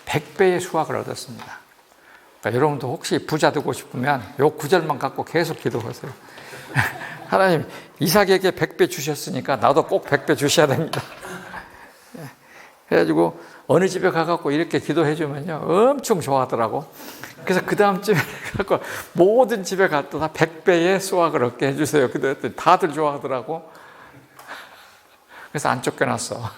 Speaker 1: 100배의 수확을 얻었습니다. 그러니까 여러분도 혹시 부자 되고 싶으면 요 구절만 갖고 계속 기도하세요. 하나님, 이삭에게 100배 주셨으니까 나도 꼭 100배 주셔야 됩니다. 그래가지고 어느 집에 가갖고 이렇게 기도해 주면요 엄청 좋아하더라고. 그래서 그 다음 집에 가갖고 모든 집에 가도 다 100배의 수확을 얻게 해주세요. 그랬더니 다들 좋아하더라고. 그래서 안 쫓겨났어.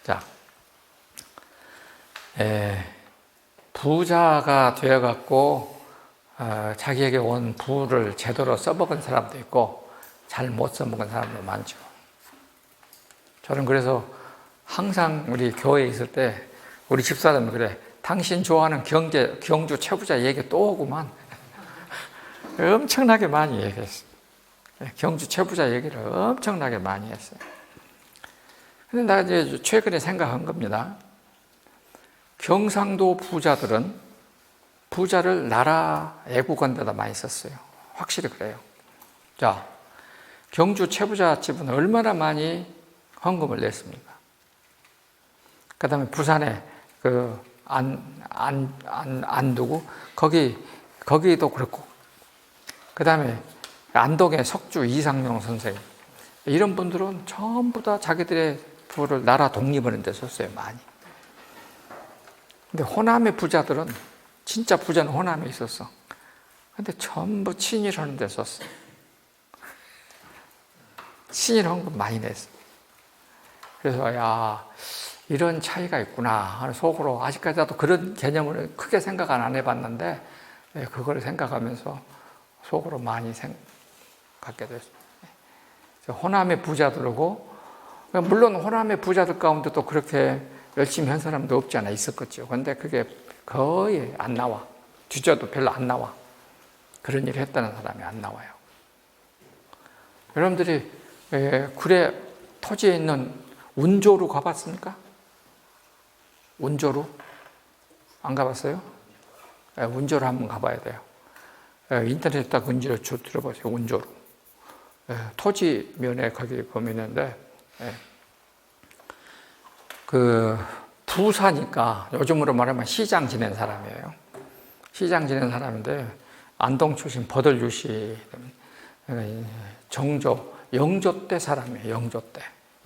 Speaker 1: 자, 부자가 되어갖고 자기에게 온 부를 제대로 써먹은 사람도 있고, 잘 못 써먹은 사람도 많죠. 저는 그래서 항상 우리 교회에 있을 때 우리 집사람이 그래, 당신 좋아하는 경주 최부자 얘기 또 오구만. 엄청나게 많이 얘기했어요. 경주 최부자 얘기를 엄청나게 많이 했어요. 근데 나 이제 최근에 생각한 겁니다. 경상도 부자들은 부자를 나라 애국원데다 많이 썼어요. 확실히 그래요. 자, 경주 최부자 집은 얼마나 많이 헌금을 냈습니까? 그 다음에 부산에 안두고, 거기도 그렇고, 그 다음에 안동의 석주 이상용 선생님, 이런 분들은 전부 다 자기들의 부를 나라 독립하는 데 썼어요, 많이. 근데 호남의 부자들은, 진짜 부자는 호남에 있었어. 근데 전부 친일하는 데 썼어. 친일 헌금 많이 냈어. 그래서, 야, 이런 차이가 있구나 하는 속으로, 아직까지 나도 그런 개념을 크게 생각 안 해봤는데, 그걸 생각하면서 속으로 많이 갖게 됐습니다. 호남의 부자들하고, 물론 호남의 부자들 가운데도 그렇게 열심히 한 사람도 없지 않아 있었겠죠. 근데 그게 거의 안 나와. 뒤져도 별로 안 나와. 그런 일을 했다는 사람이 안 나와요. 여러분들이 구례 토지에 있는 운조루 가봤습니까? 운조루? 안 가봤어요? 운조루 한번 가봐야 돼요. 인터넷에 딱 운조루 들어보세요. 운조루. 토지면에 거기 보면인데, 그 부사니까 요즘으로 말하면 시장 지낸 사람이에요. 시장 지낸 사람인데 안동 출신 버들유 씨, 영조 때 사람이에요.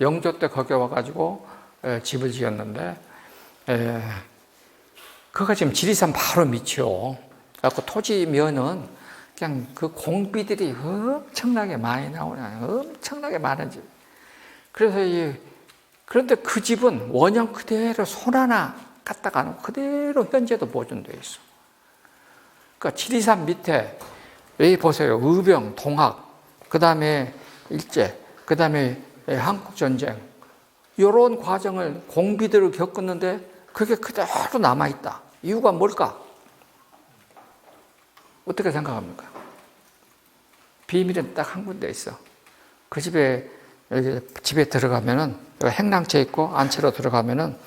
Speaker 1: 영조 때 거기 와가지고 집을 지었는데, 그가 지금 지리산 바로 밑이요. 그래서 토지면은 그냥 그 공비들이 엄청나게 많이 나오는, 엄청나게 많은 집. 그런데 그 집은 원형 그대로 손 하나 갖다가 놓고 그대로 현재도 보존되어 있어. 그러니까 지리산 밑에, 여기 보세요. 의병, 동학, 그 다음에 일제, 그 다음에 한국전쟁, 이런 과정을 공비들을 겪었는데 그게 그대로 남아있다. 이유가 뭘까? 어떻게 생각합니까? 비밀은 딱 한 군데 있어. 그 집에 들어가면은, 행랑채 있고, 안채로 들어가면은,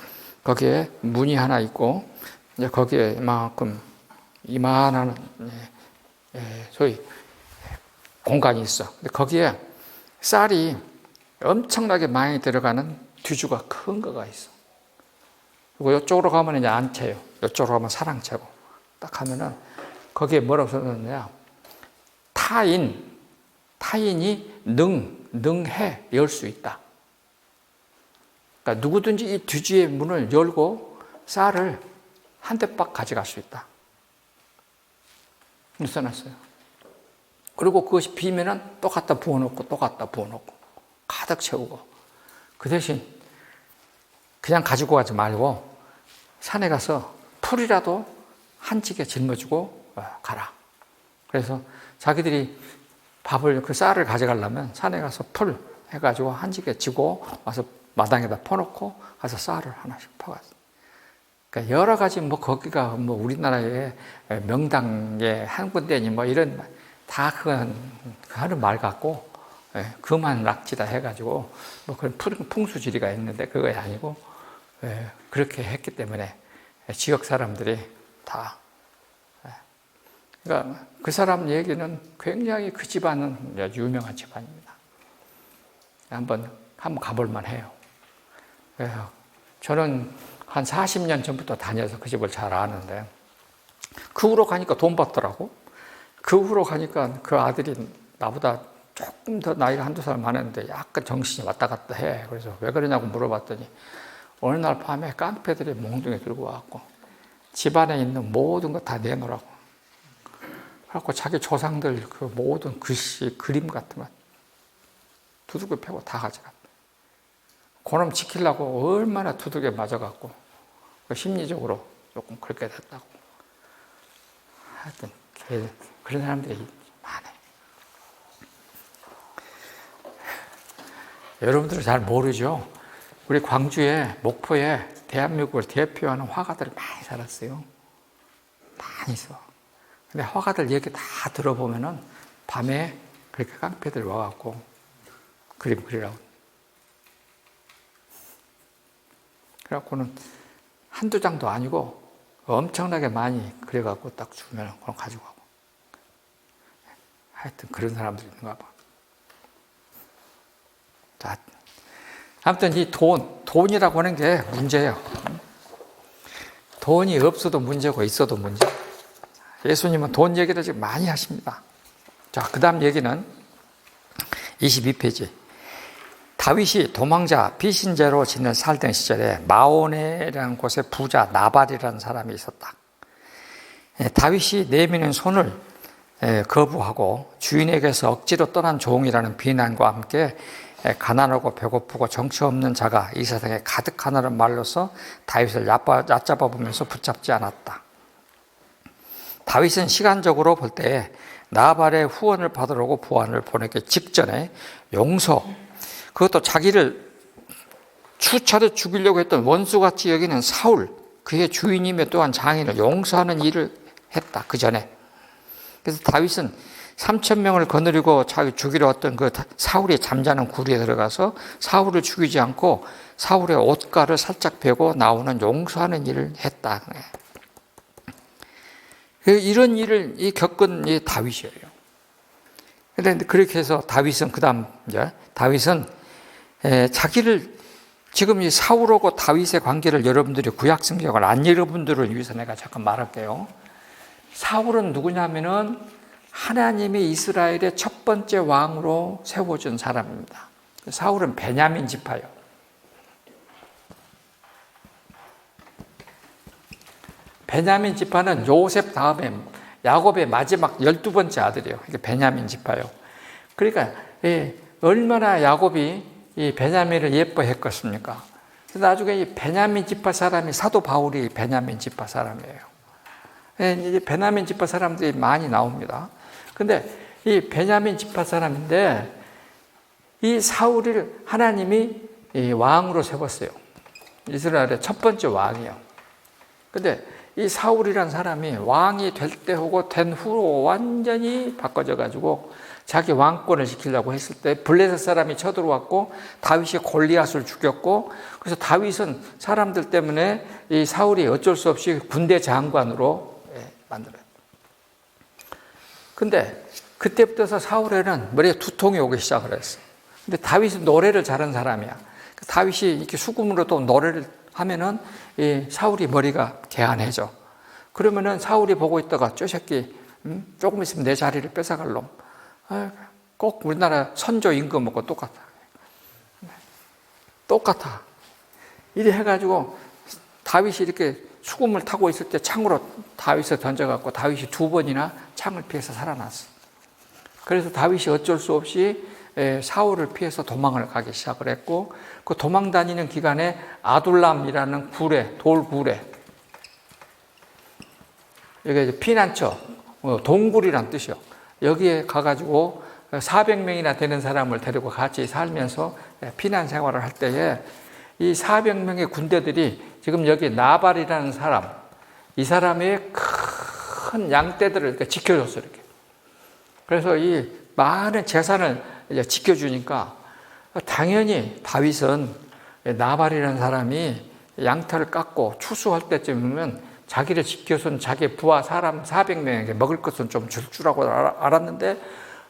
Speaker 1: 거기에 문이 하나 있고, 이제 거기에 이만한, 소위, 공간이 있어. 근데 거기에 쌀이 엄청나게 많이 들어가는 뒤주가 큰 거가 있어. 그리고 이쪽으로 가면 이제 안채요. 이쪽으로 가면 사랑채고. 딱 하면은, 거기에 뭐라고 써놨냐. 타인이 능해 열 수 있다. 그러니까 누구든지 이 뒤주의 문을 열고 쌀을 한 대박 가져갈 수 있다. 써놨어요. 그리고 그것이 비면은 또 갖다 부어놓고 또 갖다 부어놓고 가득 채우고, 그 대신 그냥 가지고 가지 말고 산에 가서 풀이라도 한 찌개 짊어지고 가라. 그래서 자기들이 그 쌀을 가져가려면 산에 가서 풀 해가지고 한 찌개 지고 와서 마당에다 퍼놓고 가서 쌀을 하나씩 퍼갔어. 그러니까 여러 가지 거기가 우리나라의 명당의 한 군데니 이런 다 그건 하는 말 같고, 그만 락지다 해가지고 그런 풍수지리가 있는데 그거 아니고, 그렇게 했기 때문에 지역 사람들이 다. 그러니까 그 사람 얘기는 굉장히 그 집안은 유명한 집안입니다. 한번 가볼만 해요. 저는 한 40년 전부터 다녀서 그 집을 잘 아는데, 그 후로 가니까 돈 받더라고. 그 후로 가니까 그 아들이 나보다 조금 더 나이가 한두 살 많았는데 약간 정신이 왔다 갔다 해. 그래서 왜 그러냐고 물어봤더니 어느 날 밤에 깡패들이 몽둥이 들고 와갖고 집안에 있는 모든 거 다 내놓으라고. 그래갖고 자기 조상들 그 모든 글씨, 그림 같은 거 두들겨 패고 다 가져갔다. 그놈 지키려고 얼마나 두들겨 맞아갖고 심리적으로 조금 그렇게 됐다고. 하여튼 그런 사람들이 많아요. 여러분들은 잘 모르죠. 우리 광주에, 목포에 대한민국을 대표하는 화가들이 많이 살았어요. 많이 있어. 근데 화가들 얘기 다 들어보면은 밤에 그렇게 깡패들이 와갖고 그림 그리라고. 그래갖고는 한두 장도 아니고 엄청나게 많이 그려갖고 딱 주면 그럼 가지고 가고. 하여튼 그런 사람들이 있는가 봐. 자, 아무튼 이 돈이라고 하는 게 문제예요. 돈이 없어도 문제고 있어도 문제. 예수님은 돈 얘기를 지금 많이 하십니다. 자, 그 다음 얘기는 22페이지. 다윗이 도망자 비신제로 지낸 살던 시절에 마오네라는 곳에 부자 나발이라는 사람이 있었다. 다윗이 내미는 손을 거부하고 주인에게서 억지로 떠난 종이라는 비난과 함께 가난하고 배고프고 정처 없는 자가 이 세상에 가득하다는 말로서 다윗을 얕잡아 보면서 붙잡지 않았다. 다윗은 시간적으로 볼 때 나발의 후원을 받으려고 부하를 보내기 직전에 용서, 그것도 자기를 추차로 죽이려고 했던 원수같이 여기는 사울, 그의 주인이며 또한 장인을 용서하는 일을 했다. 그 전에. 그래서 다윗은 3,000명을 거느리고 자기 죽이려 했던 그 사울이 잠자는 구리에 들어가서 사울을 죽이지 않고 사울의 옷가를 살짝 베고 나오는 용서하는 일을 했다. 이런 일을 겪은 이 다윗이에요. 그런데 그렇게 해서 다윗은 다윗은 자기를 지금 이 사울하고 다윗의 관계를 여러분들이 구약 성경을 안 여러분들을 위해서 내가 잠깐 말할게요. 사울은 누구냐면은 하나님이 이스라엘의 첫 번째 왕으로 세워준 사람입니다. 사울은 베냐민 지파예요. 베냐민 지파는 요셉 다음에 야곱의 마지막 12번째 아들이에요. 이게 베냐민 지파예요. 그러니까 얼마나 야곱이 이 베냐민을 예뻐했겠습니까? 나중에 이 베냐민 지파 사람이 사도 바울이 베냐민 지파 사람이에요. 이제 베냐민 지파 사람들이 많이 나옵니다. 근데 이 베냐민 지파 사람인데 이 사울을 하나님이 왕으로 세웠어요. 이스라엘의 첫 번째 왕이에요. 근데 이 사울이란 사람이 왕이 될 때 하고 된 후로 완전히 바꿔져 가지고 자기 왕권을 지키려고 했을 때 블레셋 사람이 쳐들어왔고 다윗이 골리앗을 죽였고, 그래서 다윗은 사람들 때문에 이 사울이 어쩔 수 없이 군대 장관으로 만들어요. 근데 그때부터 사울에는 머리에 두통이 오기 시작을 했어. 근데 다윗은 노래를 잘하는 사람이야. 다윗이 이렇게 수금으로 또 노래를 하면은 이 사울이 머리가 개안해져. 그러면은 사울이 보고 있다가 저 새끼 조금 있으면 내 자리를 뺏어갈 놈. 꼭 우리나라 선조 임금하고 똑같아. 이래 해가지고 다윗이 이렇게 수금을 타고 있을 때 창으로 다윗을 던져갖고 다윗이 2번이나 창을 피해서 살아났어. 그래서 다윗이 어쩔 수 없이 사울을 피해서 도망을 가기 시작을 했고, 그 도망 다니는 기간에 아둘람이라는 구레, 돌구레, 이게 피난처, 동굴이란 뜻이요. 여기에 가가지고 400명이나 되는 사람을 데리고 같이 살면서 피난 생활을 할 때에 이 400명의 군대들이 지금 여기 나발이라는 사람, 이 사람의 큰 양떼들을 이렇게 지켜줬어요. 이렇게. 그래서 이 많은 재산을 이제 지켜주니까 당연히 다윗은 나발이라는 사람이 양털을 깎고 추수할 때쯤이면 자기를 지켜선 자기 부하 사람 400명에게 먹을 것은 좀 줄 줄 알았는데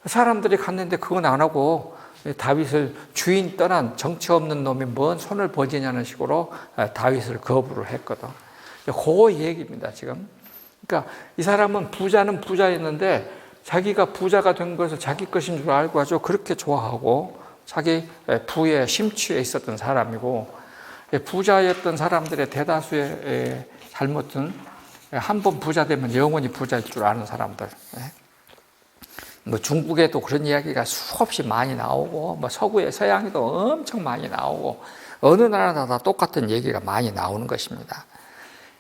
Speaker 1: 사람들이 갔는데 그건 안 하고 다윗을 주인 떠난 정치 없는 놈이 뭔 손을 버지냐는 식으로 다윗을 거부를 했거든. 그 얘기입니다, 지금. 그러니까 이 사람은 부자는 부자였는데 자기가 부자가 된 것을 자기 것인 줄 알고 아주 그렇게 좋아하고 자기 부에 심취해 있었던 사람이고, 부자였던 사람들의 대다수의 잘못은 한 번 부자 되면 영원히 부자일 줄 아는 사람들. 뭐 중국에도 그런 이야기가 수없이 많이 나오고, 뭐 서양에도 엄청 많이 나오고, 어느 나라나 다 똑같은 얘기가 많이 나오는 것입니다.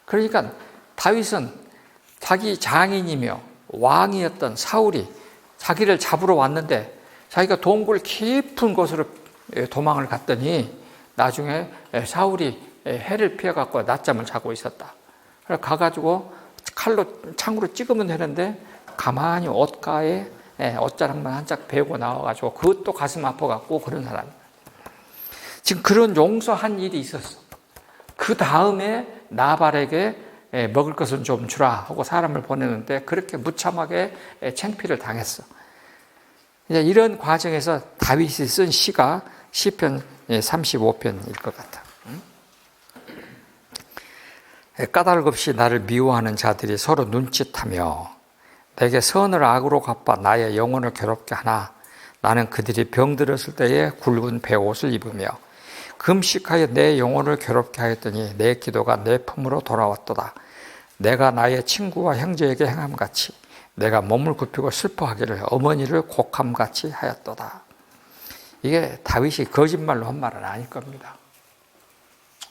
Speaker 1: 그러니까 다윗은 자기 장인이며 왕이었던 사울이 자기를 잡으러 왔는데 자기가 동굴 깊은 곳으로 도망을 갔더니 나중에 사울이 해를 피해갖고 낮잠을 자고 있었다. 그래서 가가지고 창으로 찍으면 되는데 가만히 옷가에 옷자락만 한 짝 베고 나와가지고 그것도 가슴 아파갖고 그런 사람. 지금 그런 용서한 일이 있었어. 그 다음에 나발에게 먹을 것은 좀 주라 하고 사람을 보내는데 그렇게 무참하게 창피를 당했어. 이제 이런 과정에서 다윗이 쓴 시가 시편 35편일 것 같아. 까닭 없이 나를 미워하는 자들이 서로 눈짓하며 내게 선을 악으로 갚아 나의 영혼을 괴롭게 하나 나는 그들이 병들었을 때에 굵은 베옷을 입으며 금식하여 내 영혼을 괴롭게 하였더니 내 기도가 내 품으로 돌아왔도다. 내가 나의 친구와 형제에게 행함같이 내가 몸을 굽히고 슬퍼하기를 어머니를 곡함같이 하였도다. 이게 다윗이 거짓말로 한 말은 아닐 겁니다.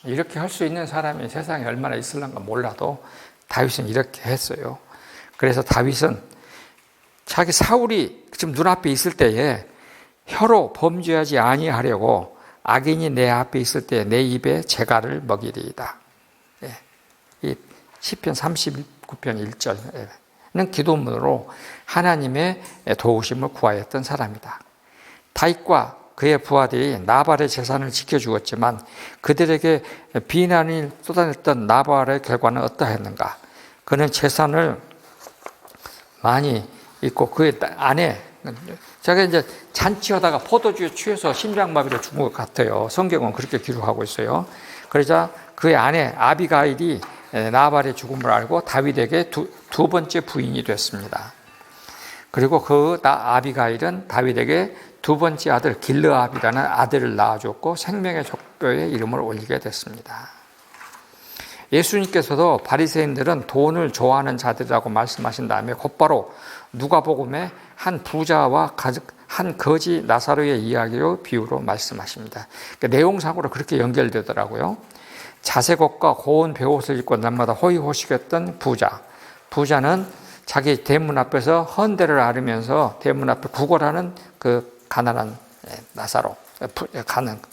Speaker 1: 이렇게 할 수 있는 사람이 세상에 얼마나 있을런가 몰라도 다윗은 이렇게 했어요. 그래서 다윗은 자기 사울이 지금 눈앞에 있을 때에 혀로 범죄하지 아니하려고 악인이 내 앞에 있을 때 내 입에 재갈을 먹이리이다. 이 시편 39편 1절은 기도문으로 하나님의 도우심을 구하였던 사람이다. 다윗과 그의 부하들이 나발의 재산을 지켜주었지만 그들에게 비난을 쏟아냈던 나발의 결과는 어떠했는가? 그는 재산을 많이 있고 그 안에 제가 이제 잔치하다가 포도주에 취해서 심장마비로 죽은 것 같아요. 성경은 그렇게 기록하고 있어요. 그러자 그의 아내 아비가일이 나발의 죽음을 알고 다윗에게 두 번째 부인이 됐습니다. 그리고 그 아비가일은 다윗에게 두 번째 아들 길르압이라는 아들을 낳아줬고 생명의 족보에 이름을 올리게 됐습니다. 예수님께서도 바리새인들은 돈을 좋아하는 자들이라고 말씀하신 다음에 곧바로 누가복음의 한 부자와 한 거지 나사로의 이야기로 비유로 말씀하십니다. 그러니까 내용상으로 그렇게 연결되더라고요. 자색옷과 고운 베옷을 입고 날마다 호의호식했던 부자는 자기 대문 앞에서 헌대를 앓으면서 대문 앞에 구걸하는 그 가난한 나사로,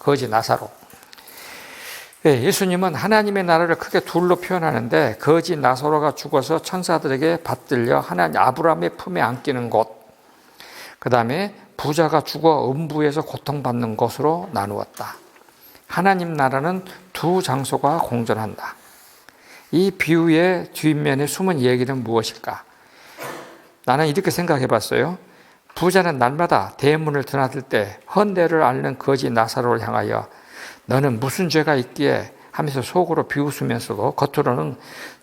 Speaker 1: 거지 나사로. 예수님은 하나님의 나라를 크게 둘로 표현하는데 거지 나사로가 죽어서 천사들에게 받들려 하나님 아브라함의 품에 안기는 곳, 그 다음에 부자가 죽어 음부에서 고통받는 곳으로 나누었다. 하나님 나라는 두 장소가 공존한다. 이 비유의 뒷면에 숨은 얘기는 무엇일까? 나는 이렇게 생각해 봤어요. 부자는 날마다 대문을 드나들 때 헌대를 앓는 거지 나사로를 향하여 너는 무슨 죄가 있기에 하면서 속으로 비웃으면서도 겉으로는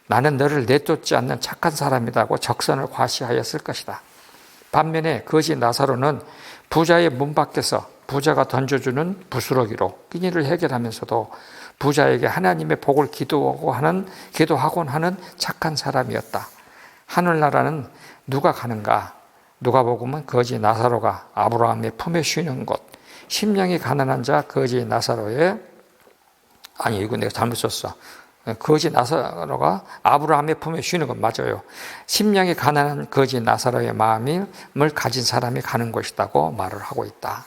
Speaker 1: 나는 너를 내쫓지 않는 착한 사람이라고 적선을 과시하였을 것이다. 반면에 거지 나사로는 부자의 문 밖에서 부자가 던져주는 부스러기로 끼니를 해결하면서도 부자에게 하나님의 복을 기도하곤 하는 착한 사람이었다. 하늘나라는 누가 가는가? 누가복음은 거지 나사로가 아브라함의 품에 쉬는 곳, 심령이 가난한 자 거지 나사로의 이거 내가 잘못 썼어. 거지 나사로가 아브라함의 품에 쉬는 것 맞아요. 심령이 가난한 거지 나사로의 마음을 가진 사람이 가는 곳이라고 말을 하고 있다.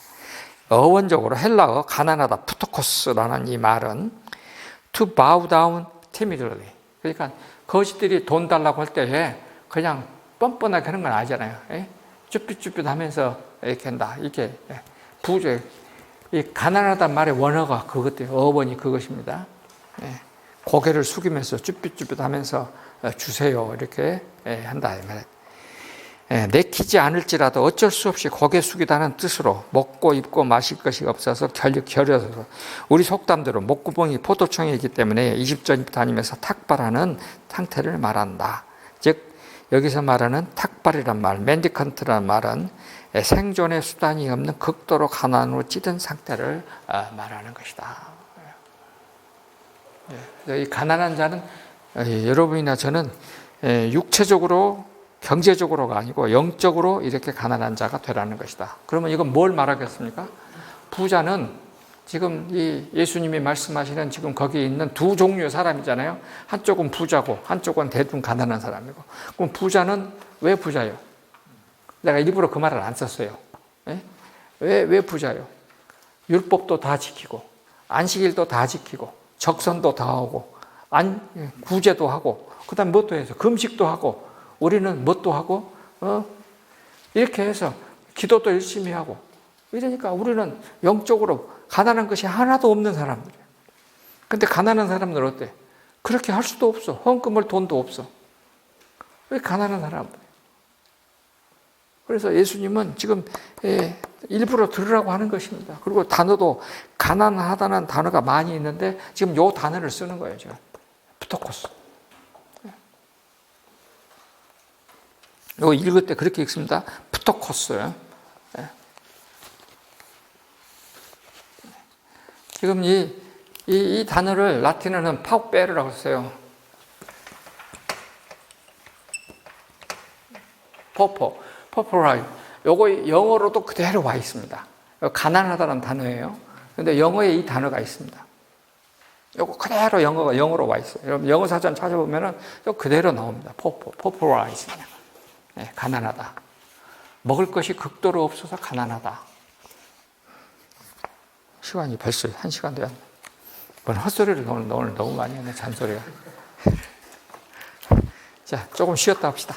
Speaker 1: 어원적으로 헬라어 가난하다 푸토코스라는 이 말은 to bow down timidly. 그러니까 거지들이 돈 달라고 할 때에 그냥 뻔뻔하게 하는 건 아니잖아요. 쭈삣쭈삣 하면서 이렇게 한다. 이게 부재. 이 가난하다는 말의 원어가 그것들 어원이 그것입니다. 고개를 숙이면서 쭈삣쭈삣 하면서 주세요 이렇게 한다 이 말이에요. 내키지 않을지라도 어쩔 수 없이 고개 숙이다는 뜻으로 먹고 입고 마실 것이 없어서 결여서 우리 속담대로 목구멍이 포도청이기 때문에 20전 다니면서 탁발하는 상태를 말한다. 즉 여기서 말하는 탁발이란 말, 멘디컨트란 말은 생존의 수단이 없는 극도로 가난으로 찌든 상태를 말하는 것이다. 이 가난한 자는 여러분이나 저는 육체적으로 경제적으로가 아니고 영적으로 이렇게 가난한 자가 되라는 것이다. 그러면 이건 뭘 말하겠습니까? 부자는 지금 이 예수님이 말씀하시는 지금 거기에 있는 두 종류의 사람이잖아요. 한쪽은 부자고 한쪽은 대중 가난한 사람이고. 그럼 부자는 왜 부자예요? 내가 일부러 그 말을 안 썼어요. 왜 부자예요? 율법도 다 지키고 안식일도 다 지키고 적선도 다 하고 구제도 하고 그다음 뭣도 해서 금식도 하고 우리는 뭣도 하고 이렇게 해서 기도도 열심히 하고 이러니까 우리는 영적으로 가난한 것이 하나도 없는 사람들이에요. 근데 가난한 사람들은 어때? 그렇게 할 수도 없어. 헌금할 돈도 없어. 왜 가난한 사람들? 그래서 예수님은 지금 일부러 들으라고 하는 것입니다. 그리고 단어도 가난하다는 단어가 많이 있는데 지금 요 단어를 쓰는 거예요. 지금 프토코스. 이거 읽을 때 그렇게 읽습니다. 프토코스. 지금 이 단어를 라틴어는 파우페르라고 써요. 퍼포라이. 요거 영어로도 그대로 와 있습니다. 가난하다는 단어예요. 근데 영어에 이 단어가 있습니다. 요거 그대로 영어로 와 있어요. 여러분 영어 사전 찾아보면은 그대로 나옵니다. 퍼포라이즈. 네, 가난하다. 먹을 것이 극도로 없어서 가난하다. 시간이 벌써 1시간 되었네. 뭔 헛소리를 오늘 너무 많이 했네, 잔소리가. 자, 조금 쉬었다 합시다.